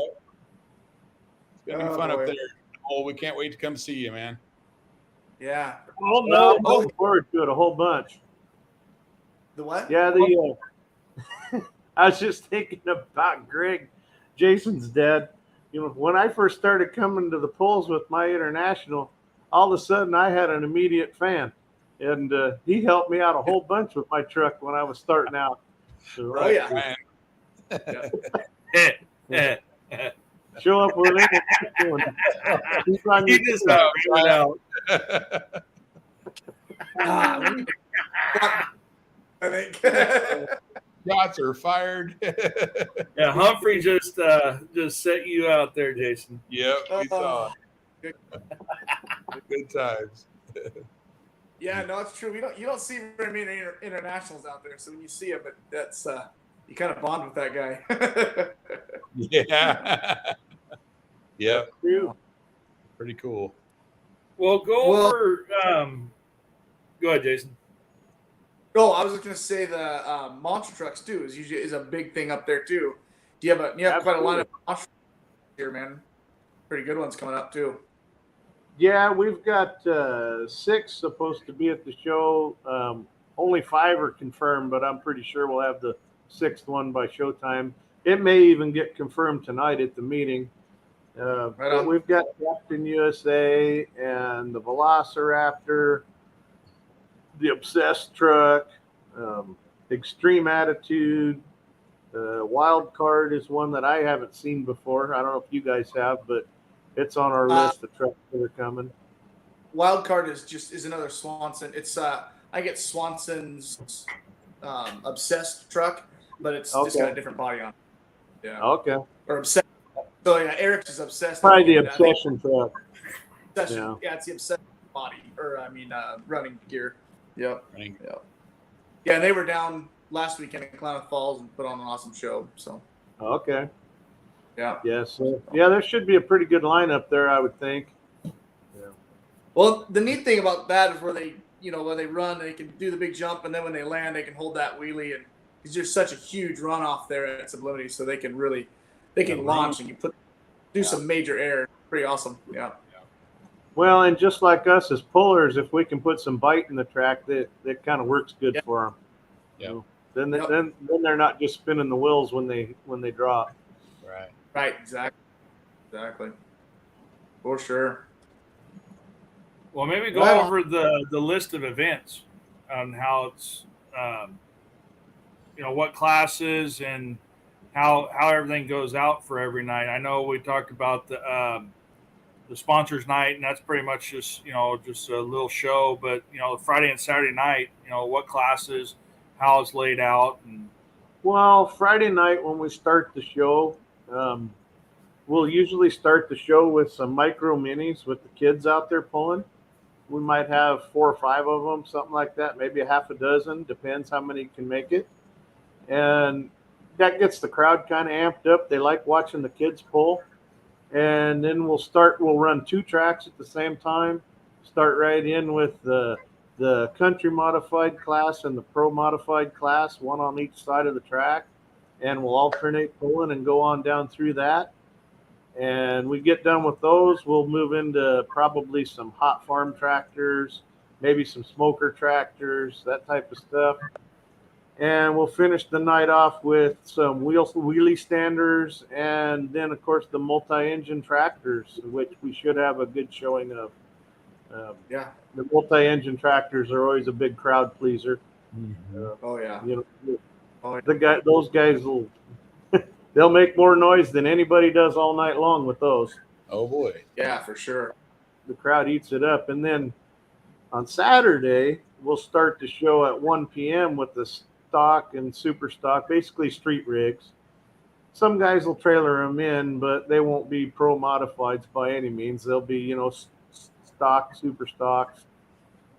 It's gonna be Oh, fun boy. up there. Oh, we can't wait to come see you, man. Yeah. oh No, no. I'm looking forward to it a whole bunch. The what? Yeah, I was just thinking about Greg, Jason's dad. You know, when I first started coming to the polls with my international, all of a sudden I had an immediate fan, and he helped me out a whole bunch with my truck when I was starting out. So, Oh, yeah. Man. show up with it. He's on You your just truck. ran out. I think. Shots are fired. Yeah, Humphrey just set you out there, Jason. Yep, we saw. Good. Good times. Yeah, no, it's true. You don't see very many internationals out there, so when you see them, that's you kind of bond with that guy. Yeah. Yep. True. Pretty cool. Well, go over. Go ahead, Jason. Oh, I was just gonna say the monster trucks too is a big thing up there too. You have quite a line of monster trucks here, man. Pretty good ones coming up too. Yeah, we've got 6 supposed to be at the show. Only 5 are confirmed, but I'm pretty sure we'll have the 6th one by showtime. It may even get confirmed tonight at the meeting. Right on. We've got Captain USA and the Velociraptor, the Obsessed truck, Extreme Attitude. Wild Card is one that I haven't seen before. I don't know if you guys have, but it's on our list of trucks that are coming. Wild Card is another Swanson. It's I get Swanson's Obsessed truck, but it's just got a different body on it. Yeah. Okay. Or Obsessed. So yeah, Eric's is Obsessed. Probably the I think Obsession truck. Obsession. Yeah, it's the Obsessed body, or running gear. Yep. Running. Yep. Yeah, and they were down last weekend in Klamath Falls and put on an awesome show. So Okay. yeah. Yes. Yeah, there should be a pretty good lineup there, I would think. Well, the neat thing about that is where they run, they can do the big jump, and then when they land, they can hold that wheelie, and it's just such a huge runoff there at Sublimity, so they can launch and do some major air. Pretty awesome. Yeah. Well, and just like us as pullers, if we can put some bite in the track, that kind of works good for them. Yeah. Then they're not just spinning the wheels when they drop. Right. Right. Exactly. For sure. Well, maybe go Well- over the list of events on how it's, what classes and how everything goes out for every night. I know we talked about the sponsors night, and that's pretty much just a little show. But the Friday and Saturday night, what classes, how it's laid out, and Well, Friday night when we start the show, We'll usually start the show with some micro minis with the kids out there pulling. We might have 4 or 5 of them, something like that, maybe a half a dozen, depends how many can make it. And that gets the crowd kind of amped up. They like watching the kids pull. And then we'll run 2 tracks at the same time. Start right in with the country modified class and the pro modified class, one on each side of the track. And we'll alternate pulling and go on down through that. And we get done with those, we'll move into probably some hot farm tractors, maybe some smoker tractors, that type of stuff. And we'll finish the night off with some wheelie standers, and then of course the multi-engine tractors, which we should have a good showing of. The multi-engine tractors are always a big crowd pleaser. Oh yeah. Those guys will they'll make more noise than anybody does all night long with those. Oh boy. Yeah, for sure. The crowd eats it up. And then on Saturday, we'll start the show at 1 p.m. with the stock and super stock, basically street rigs. Some guys will trailer them in, but they won't be pro modifieds by any means. They'll be, stock, super stocks.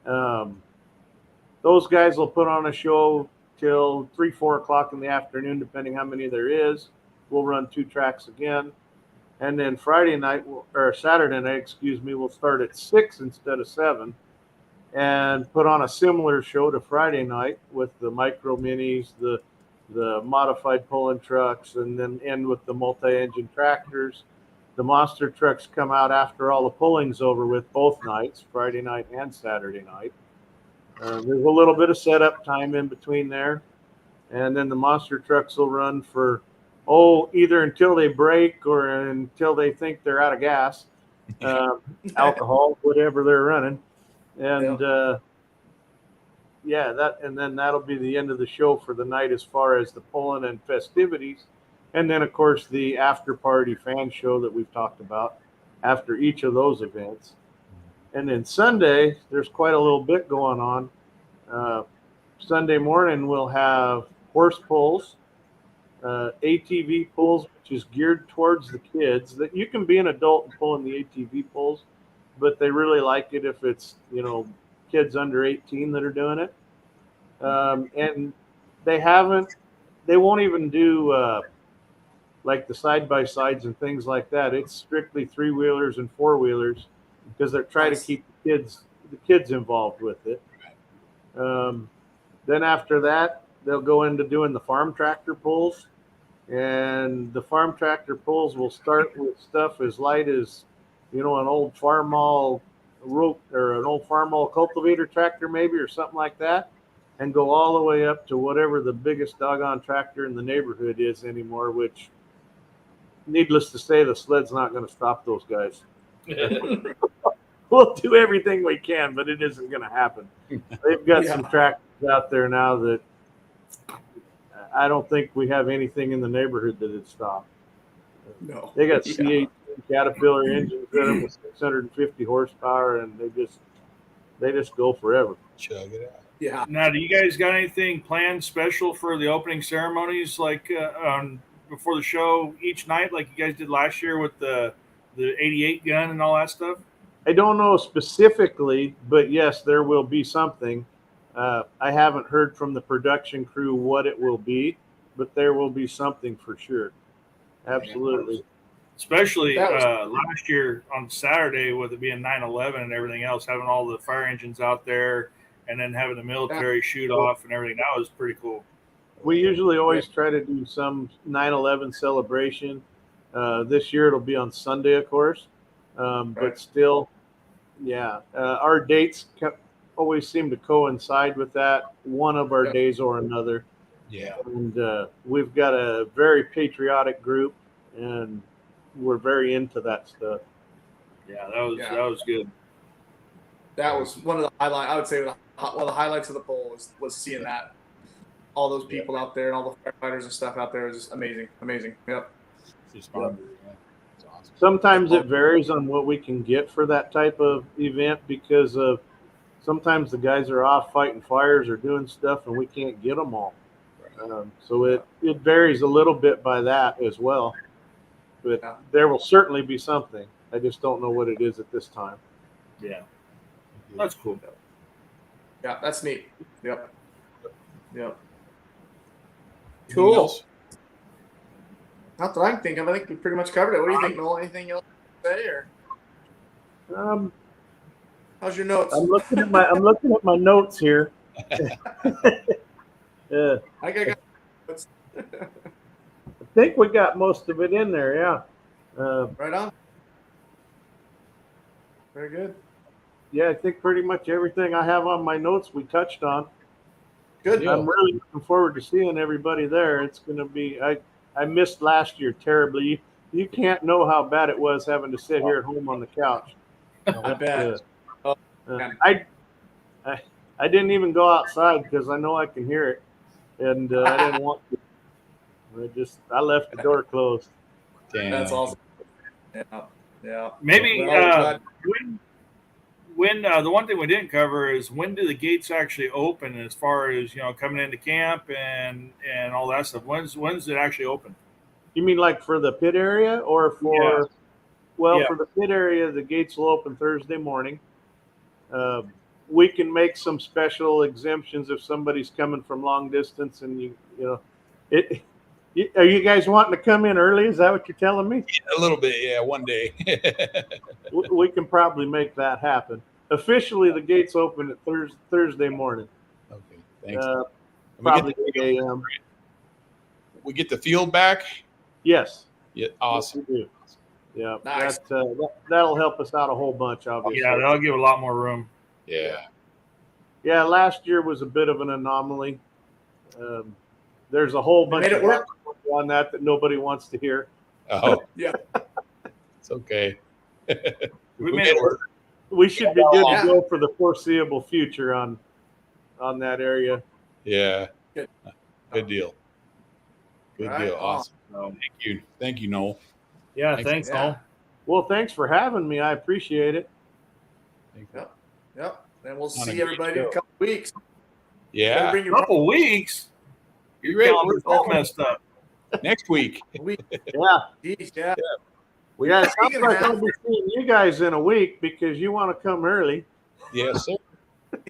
Those guys will put on a show till 3, 4 o'clock in the afternoon, depending how many there is. We'll run 2 tracks again. And then Saturday night, we'll start at 6 instead of 7 and put on a similar show to Friday night with the micro minis, the modified pulling trucks, and then end with the multi-engine tractors. The monster trucks come out after all the pulling's over with both nights, Friday night and Saturday night. There's a little bit of setup time in between there. And then the monster trucks will run for, either until they break or until they think they're out of gas, alcohol, whatever they're running. And then that'll be the end of the show for the night as far as the pulling and festivities. And then, of course, the after party fan show that we've talked about after each of those events. And then Sunday, there's quite a little bit going on. Sunday morning, we'll have horse pulls, ATV pulls, which is geared towards the kids. That you can be an adult and pull in the ATV pulls, but they really like it if it's, kids under 18 that are doing it. And they won't even do like the side-by-sides and things like that. It's strictly 3-wheelers and 4-wheelers because they're trying to keep the kids involved with it. Then after that, they'll go into doing the farm tractor pulls. And the farm tractor pulls will start with stuff as light as, an old farm mall rope or an old farm mall cultivator tractor maybe, or something like that, and go all the way up to whatever the biggest doggone tractor in the neighborhood is anymore, which, needless to say, the Sled's not going to stop those guys. We'll do everything we can, but it isn't going to happen. They've got some tractors out there now that I don't think we have anything in the neighborhood that would stop. No. They got C8 Caterpillar engines in them with 650 horsepower, and they just go forever. Chug it out. Yeah. Now, do you guys got anything planned special for the opening ceremonies, like before the show each night, like you guys did last year with the 88 gun and all that stuff? I don't know specifically, but yes, there will be something. I haven't heard from the production crew what it will be, but there will be something for sure. Absolutely. Especially last year on Saturday, with it being 9/11 and everything else, having all the fire engines out there and then having the military shoot off and everything. That was pretty cool. We usually always try to do some 9/11 celebration. This year it'll be on Sunday, of course. But still, our dates always seem to coincide with that, one of our days or another. Yeah. And we've got a very patriotic group, and we're very into that stuff. Yeah, that was good. That was one of the highlights. I would say one of the highlights of the poll was seeing that. All those people out there and all the firefighters and stuff out there is just amazing. Amazing. Yep. It's awesome. Sometimes it varies on what we can get for that type of event, because of sometimes the guys are off fighting fires or doing stuff and we can't get them all. So it varies a little bit by that as well. but Yeah. there will certainly be something. I just don't know what it is at this time. Yeah, that's cool. Yeah, that's neat. Yep. Yep. Anything Cool. else? Not that I can think of. I think we pretty much covered it. What do you think, Noel? Anything else to say, or how's your notes? I'm looking at my notes here. I got notes. I think we got most of it in there. Yeah. Right on. Very good. Yeah, I think pretty much everything I have on my notes we touched on. Good. Yeah. I'm really looking forward to seeing everybody there. It's going to be. I missed last year terribly. You can't know how bad it was having to sit here at home on the couch. I bet. Man. I didn't even go outside because I know I can hear it, and I didn't want to. I left the door closed. Damn. That's awesome. Yeah. Yeah. Maybe Well, when the one thing we didn't cover is when do the gates actually open as far as coming into camp and all that stuff. When's it actually open? You mean like for the pit area or for? Yeah. Well, Yeah. for the pit area, the gates will open Thursday morning. We can make some special exemptions if somebody's coming from long distance, and you know, it. Are you guys wanting to come in early? Is that what you're telling me? A little bit, yeah. One day. We can probably make that happen. Officially, the gates open at Thursday morning, Okay, thanks. probably 8 a.m. We get the field back. Yes. Yeah, awesome. Yes, we do. Yeah, Nice. that'll help us out a whole bunch, obviously. Yeah, that'll give a lot more room. Yeah. Yeah, last year was a bit of an anomaly. There's a whole bunch Made it of work. on that nobody wants to hear. Oh, Yeah. it's okay. We made it work. We should be good Yeah. to go for the foreseeable future on that area. Yeah. Good. Good deal. Good Right deal. on. Awesome. Thank you, Noel. Yeah, Thanks. thanks, Yeah. Noel. Well, thanks for having me. I appreciate it. Yep. Yep. And we'll On a see great everybody in a show. couple weeks. Gotta Yeah. bring your Couple weeks. You ready? Calendar's all messed up. Next week. week. Yeah. Geez, yeah. Yeah, it sounds Speaking of like I'll that- be seeing you guys in a week because you want to come early. Yes, sir.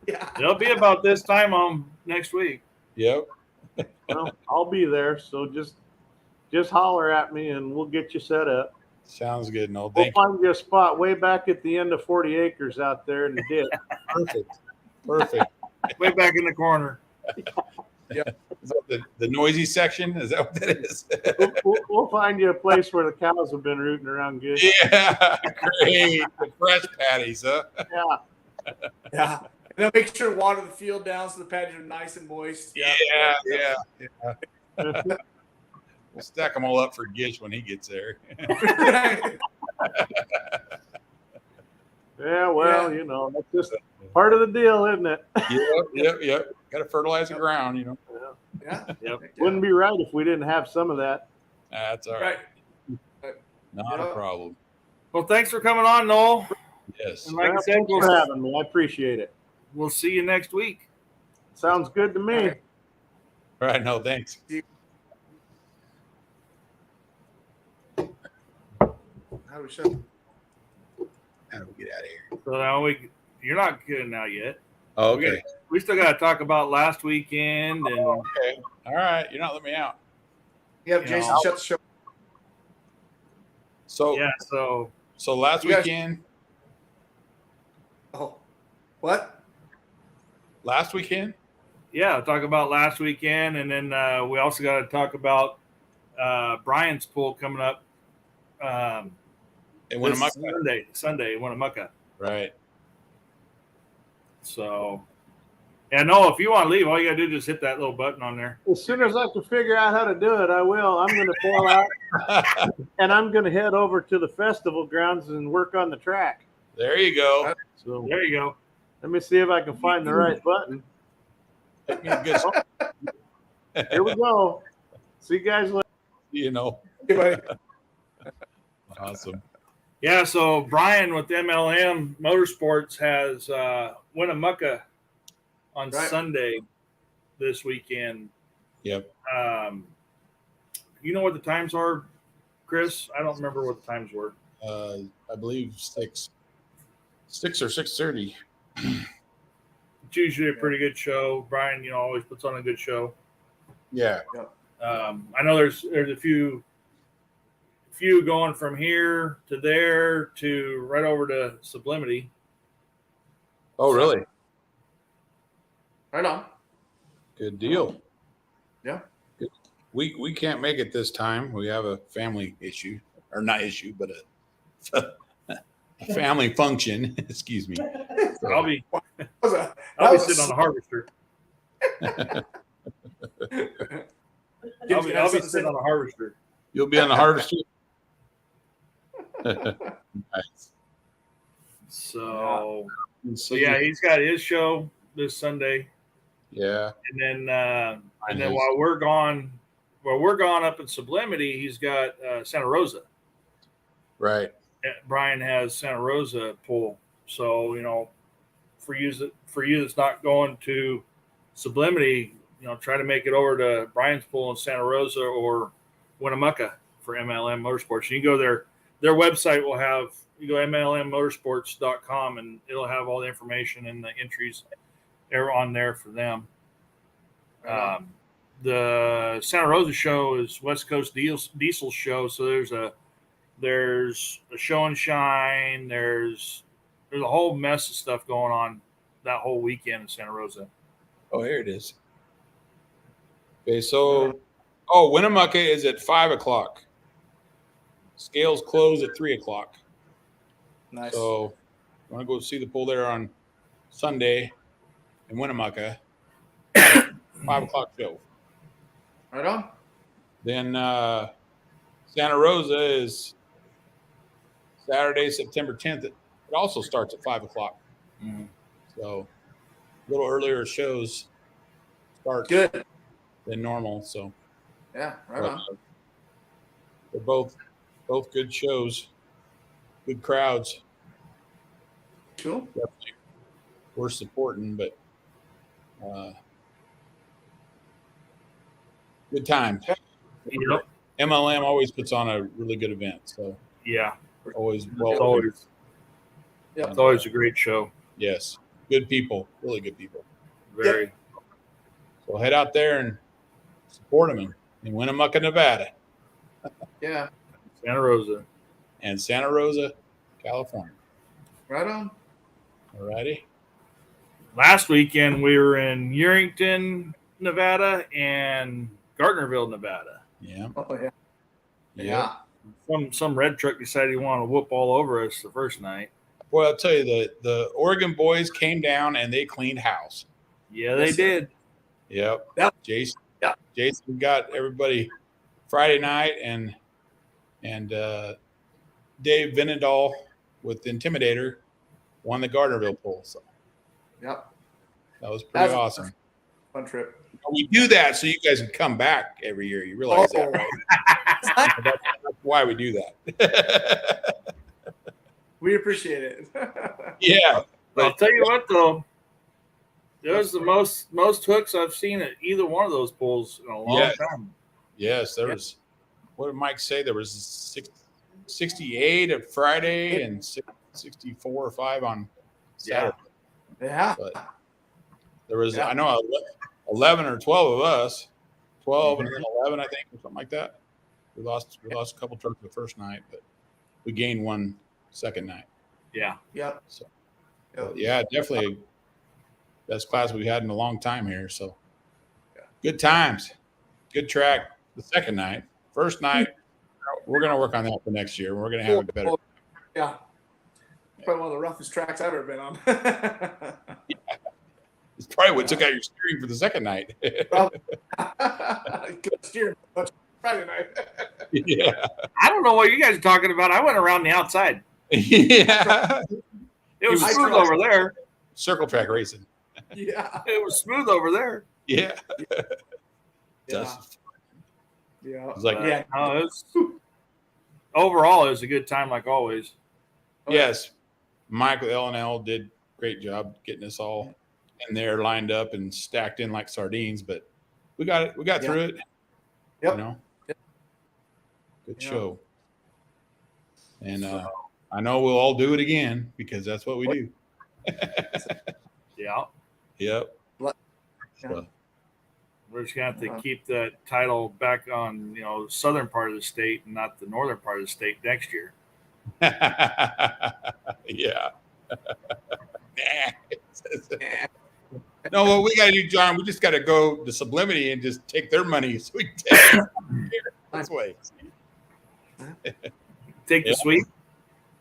Yeah. It'll be about this time on next week. Yep. Well, I'll be there, so just holler at me and we'll get you set up. Sounds good, Noel. We'll Thank you. find you a spot way back at the end of 40 acres out there in the ditch. Perfect. Perfect. Way back in the corner. Is that the noisy section? Is that what that is? We'll find you a place where the cows have been rooting around good. Yeah. Great. The fresh patties, huh? Yeah. Yeah. And then make sure to water the field down so the patches are nice and moist. Yeah. We'll stack them all up for Gish when he gets there. Yeah, well, that's just part of the deal, isn't it? Yep. Got to fertilize the ground, Yeah. Yep. Wouldn't be right if we didn't have some of that. That's all right. Right. Not a Yeah. problem. Well, thanks for coming on, Noel. Yes. And like I Well, said, thanks for having me. I appreciate it. we'll see you next week. Sounds good to me. All right. All right. No, thanks. How do we shut? How do we get out of here? So now you're not kidding now yet. Oh, okay. We still got to talk about last weekend and Okay. All right. You're not letting me out. Yeah, You Jason, know. shut the show. So, yeah. So last You guys- weekend, Oh, what? last weekend, yeah, talk about last weekend, and then we also got to talk about Brian's pool coming up. in This Winnemucca. Sunday, Winnemucca. Right. So, yeah, no, if you want to leave, all you got to do is just hit that little button on there. As soon as I can figure out how to do it, I will. I'm going to pull out and I'm going to head over to the festival grounds and work on the track. There you go. So There you go. let me see if I can find the right button. Good. Here we go. See you guys later. Anybody? Awesome. Yeah, so Brian with MLM Motorsports has Winnemucca on Right. Sunday this weekend. Yep. You know what the times are, Chris? I don't remember what the times were. I believe 6 or 6:30. It's usually a pretty good show. Brian, always puts on a good show. Yeah. I know there's a few going from here to there to right over to Sublimity. Oh, really? Right on. Good deal. Yeah. Good. We can't make it this time. We have a family issue, or not issue, but a family function. Excuse me. So, I'll be That sitting was on the harvester. I'll be sitting on the harvester. you'll be on the harvester. Nice. So yeah, he's got his show this Sunday, Yeah. and then while we're gone up in Sublimity, he's got Santa Rosa. Right. Brian has Santa Rosa pull. So for you that's not going to Sublimity, try to make it over to Brian's pool in Santa Rosa or Winnemucca for MLM Motorsports. You can go there. Their website will have, you go mlmmotorsports.com and it'll have all the information and the entries are on there for them. The Santa Rosa show is West Coast Diesel show. So there's a show and shine. There's a whole mess of stuff going on that whole weekend in Santa Rosa. Oh, here it is. Okay, so Winnemucca is at 5:00. Scales close at 3:00. nice. So I want to go see the pool there on Sunday in Winnemucca. 5:00 show. Right on. Then Santa Rosa is Saturday, September 10th. It also starts at 5:00. Mm-hmm. So a little earlier shows start Good. than normal. So Yeah. Right on. they're both good shows, good crowds. Cool. Definitely we're supporting, but good times. Yep. MLM always puts on a really good event. So Yeah. always It's well. always, Yep. it's always a great show. Yes, good people, really good people. Very. So head out there and support them in Winnemucca, Nevada, Yeah. Santa Rosa. and Santa Rosa, California. Right on. All righty. Last weekend we were in Urrington, Nevada, and Gardnerville, Nevada. Yeah. Oh yeah. Yeah. Some red truck decided he wanted to whoop all over us the first night. Boy, I'll tell you, the Oregon boys came down and they cleaned house. Yeah, they did. Yep. Yep. Jason. Yep. Jason got everybody Friday night, and Dave Vinendal with Intimidator won the Gardnerville pool. So Yep. that was pretty That's awesome. Fun trip. We do that so you guys can come back every year. You realize that, right? That's why we do that. We appreciate it. Yeah. I'll tell you what, though. That was the most hooks I've seen at either one of those pools in a long time. Yes, there was. What did Mike say? There was 68 at Friday and 64 or 5 on Saturday. Yeah. But there was, I know, 11 or 12 of us, 12 and then 11, I think, or something like that. We lost a couple trucks the first night, but we gained one second night. Yeah. Yep. So, yeah, definitely best class we've had in a long time here. So good times, good track. The second night, first night, we're going to work on that for next year. We're going to have it better. Yeah. Probably one of the roughest tracks I've ever been on. It's probably what took out your steering for the second night. Good steering much Friday night. Yeah. I don't know what you guys are talking about. I went around the outside. Yeah. It was smooth over there. Circle track racing. Yeah. It was smooth over there. Yeah. Yeah. Yeah. It's like, Yeah. Overall, it was a good time, like always. yes, Michael L&L did a great job getting us all in there lined up and stacked in like sardines, but we got it. We got through it. Yep. You know, good show. And I know we'll all do it again because that's what we do. Yeah. Yep. Yeah. So, We're just gonna have to keep that title back on, southern part of the state and not the northern part of the state next year. yeah. No, what we got to do, John, we just got to go to Sublimity and just take their money so we can take it this way. Take the sweep.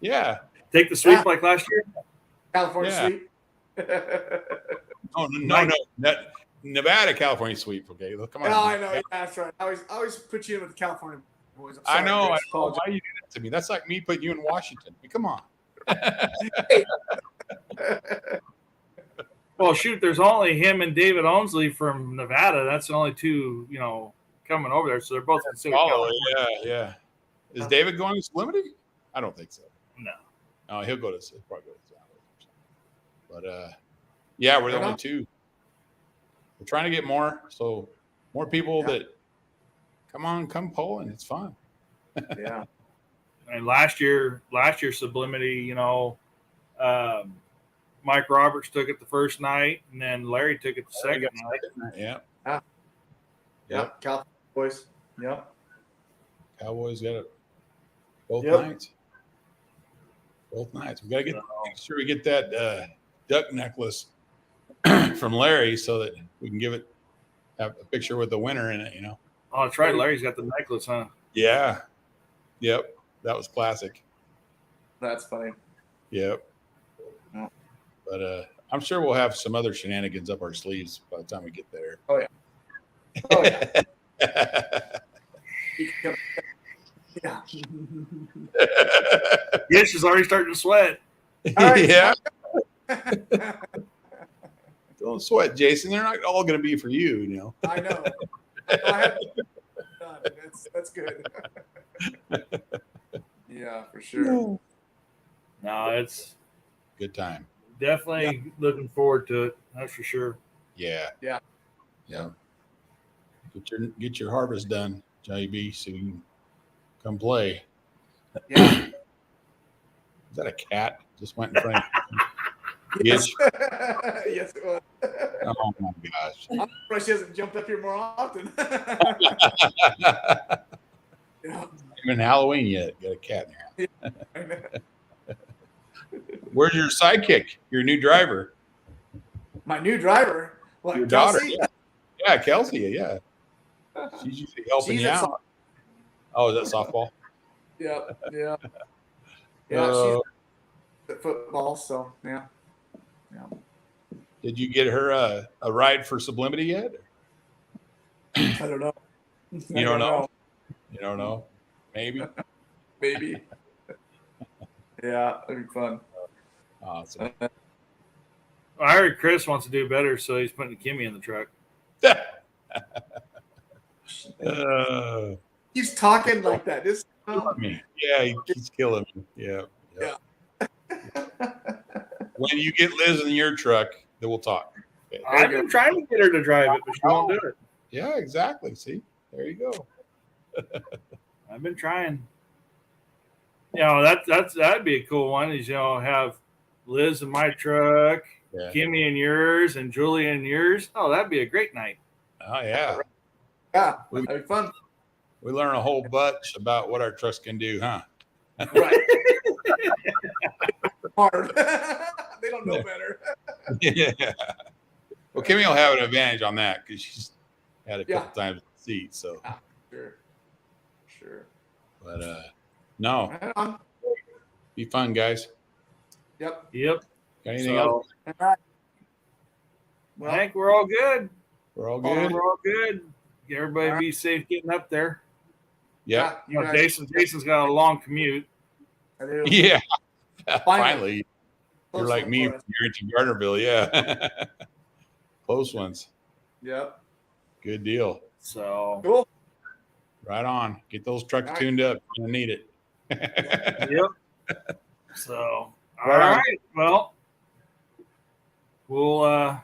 Yeah. Take the sweep like last year. California Yeah. sweep. Oh, no. Nevada, California sweep. Okay, come on. Oh, I know. Yeah, that's right. I always put you in with the California boys. I know. Chris. Why you do that to me? That's like me putting you in Washington. I mean, come on. Well, shoot, there's only him and David Onsley from Nevada. That's the only two, coming over there. So they're both considered California. Yeah. Is David going to Sublimity? I don't think so. No. Oh, he'll probably go to South. But yeah, we're the only two. We're trying to get more, so more people that come Poland. It's fun. Yeah. And last year Sublimity, Mike Roberts took it the first night, and then Larry took it the second night. Yeah. Yep. California boys. Yep. Cowboys got it both Yep. nights. Both nights. We got to make sure we get that duck necklace from Larry so that we can have a picture with the winner in it. Oh, that's right. Larry's got the necklace, huh? Yeah. Yep. That was classic. That's funny. Yep. Yeah. But I'm sure we'll have some other shenanigans up our sleeves by the time we get there. Oh yeah. Yeah. Yeah, she's already starting to sweat. right. Yeah. Don't sweat, Jason. They're not all going to be for you, I know. I have that's good. Yeah, for sure. No, it's Good time. definitely looking forward to it. That's for sure. Yeah. Yeah. Yeah. Get your harvest done, JB, so you can come play. Yeah. Is that a cat? Just went in front of Yes. Yes. Yes, it was. Oh my gosh. I'm surprised she hasn't jumped up here more often. Yeah. Even Halloween yet. Got a cat in I know. here. Where's your sidekick? Your new driver? My new driver. What, Your daughter? Kelsey? Yeah, Kelsey. Yeah. She's usually helping She's you at out. Oh, is that softball? Yeah. Yeah. Yeah. Uh, She's at football, so yeah. Did you get her a ride for Sublimity yet? I don't know. You don't know? You don't know? Maybe. Maybe. Yeah, it'd be fun. Awesome. I heard Chris wants to do better, so he's putting Kimmy in the truck. He's talking like that. This. Me. Yeah, he's killing me. Yeah. When you get Liz in your truck, then we'll talk. Okay. I've been trying to get her to drive it, but she won't do it. Yeah, exactly. See, there you go. I've been trying. That'd be a cool one. Is have Liz in my truck, Yeah. Kimmy in yours, and Julie in yours. Oh, that'd be a great night. Oh yeah. Yeah, that'd be fun. We learn a whole bunch about what our trucks can do, huh? Right. Hard. They don't know better. Yeah. Well, Kimmy will have an advantage on that because she's had a couple times in the seat. So, Sure. but no, Right on. be fun, guys. Yep. Yep. Got anything else? All right. I think we're all good. We're all good. We're all good. Everybody be safe getting up there. Yeah. You guys- Jason's got a long commute. I do. Yeah. Finally. Finally. You're Close like one me. for us. You're into Gardnerville. Yeah. Close ones. Yep. Good deal. So Cool. Right on. Get those trucks All right. tuned up. You're going to need it. yep. So all Right on. right. Well, we'll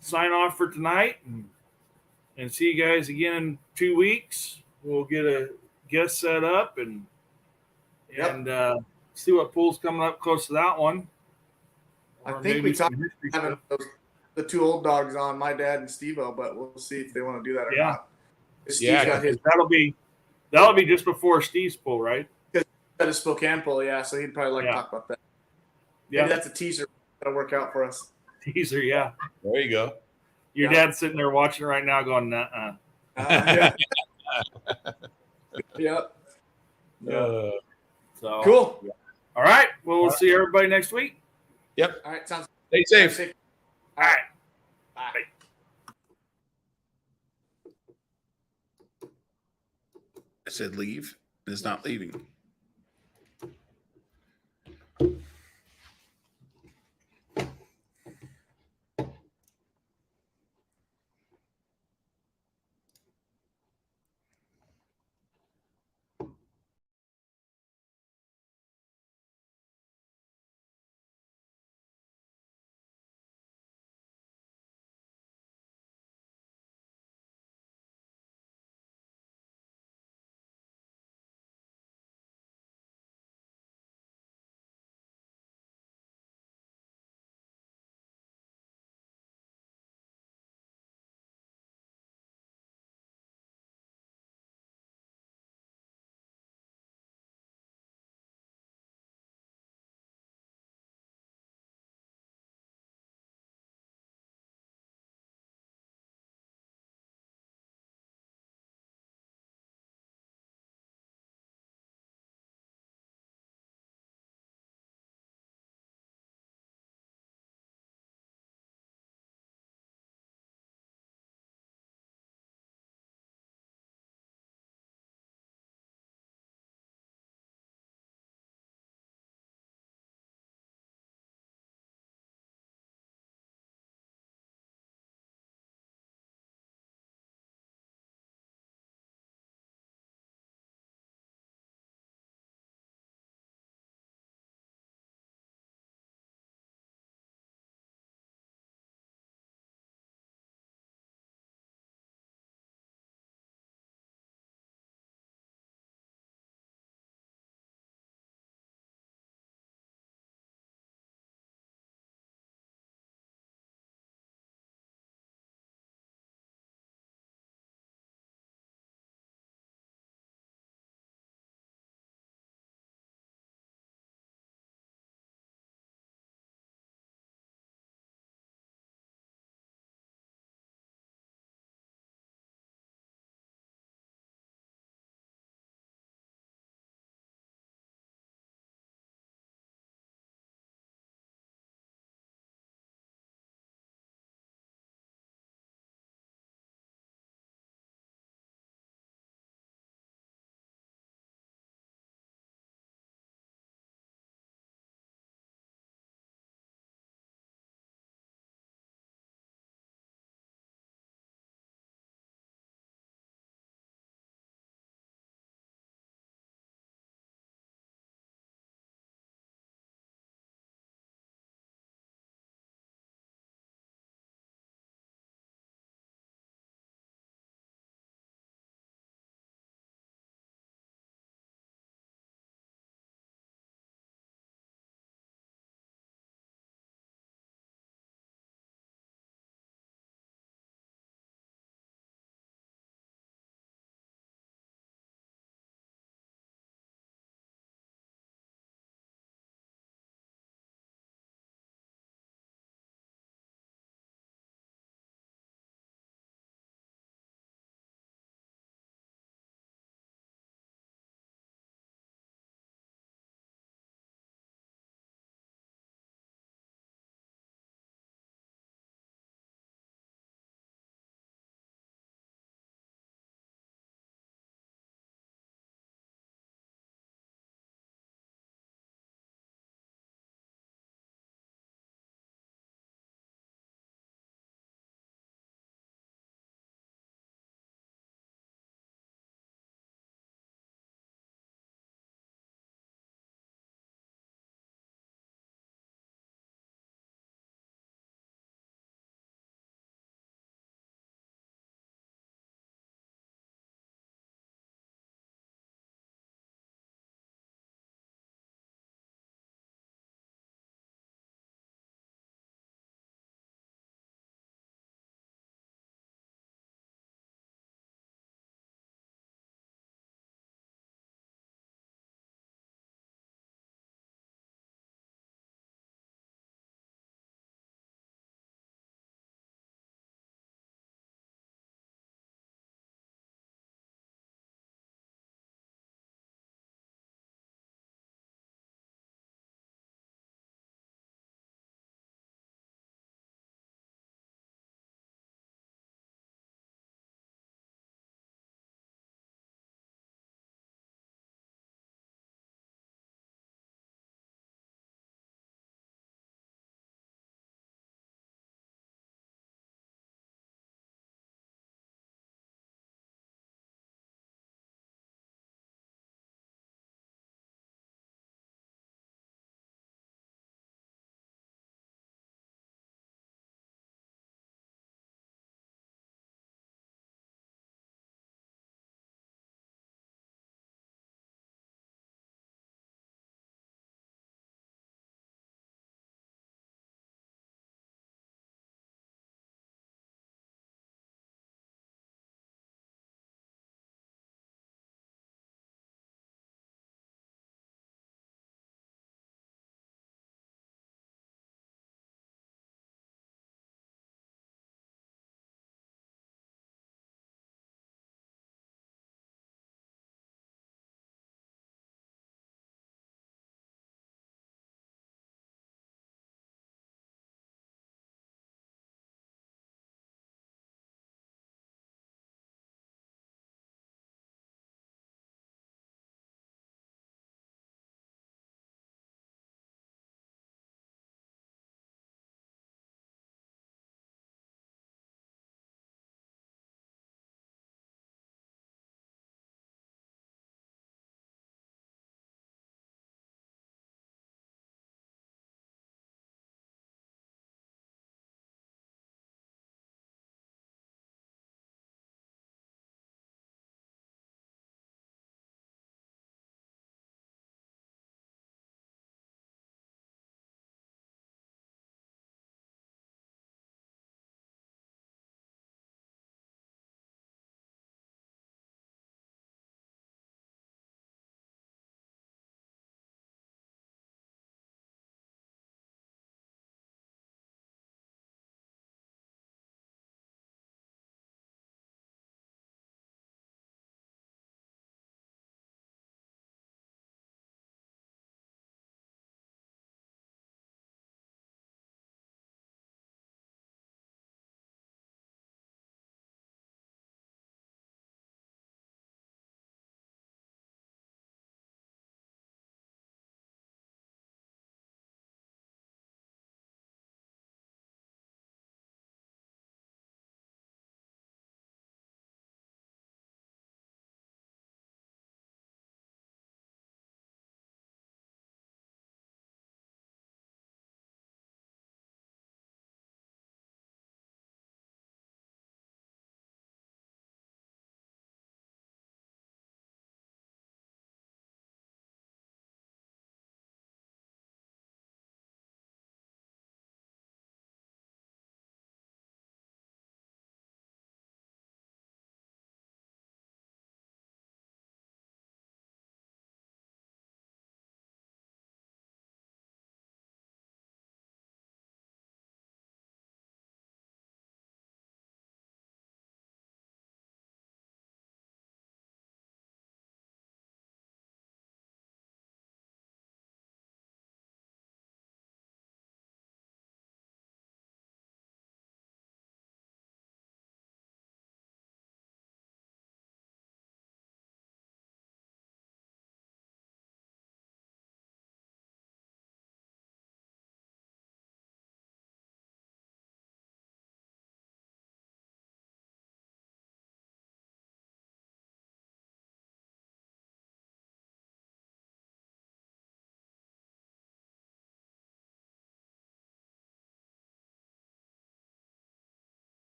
sign off for tonight and see you guys again in 2 weeks. We'll get a guest set up and Yep. and see what pool's coming up close to that one. I Or think maybe we talked some history about having stuff. the two old dogs on, my dad and Steve-O, but we'll see if they want to do that or Yeah. not. Steve's Yeah, got his That'll be just before Steve's pool, right? got his Spokane pull, yeah, so he'd probably like to Yeah. talk about that. Maybe Yeah, that's a teaser that'll work out for us. teaser. Yeah, there you go. your Yeah. dad's sitting there watching right now, going, "Nuh-uh." Yeah. Yep. Uh, So Cool. All right. Well, we'll All right. see everybody next week. yep. All right, sounds Stay safe. safe. All right. Bye. I said leave. It's not leaving.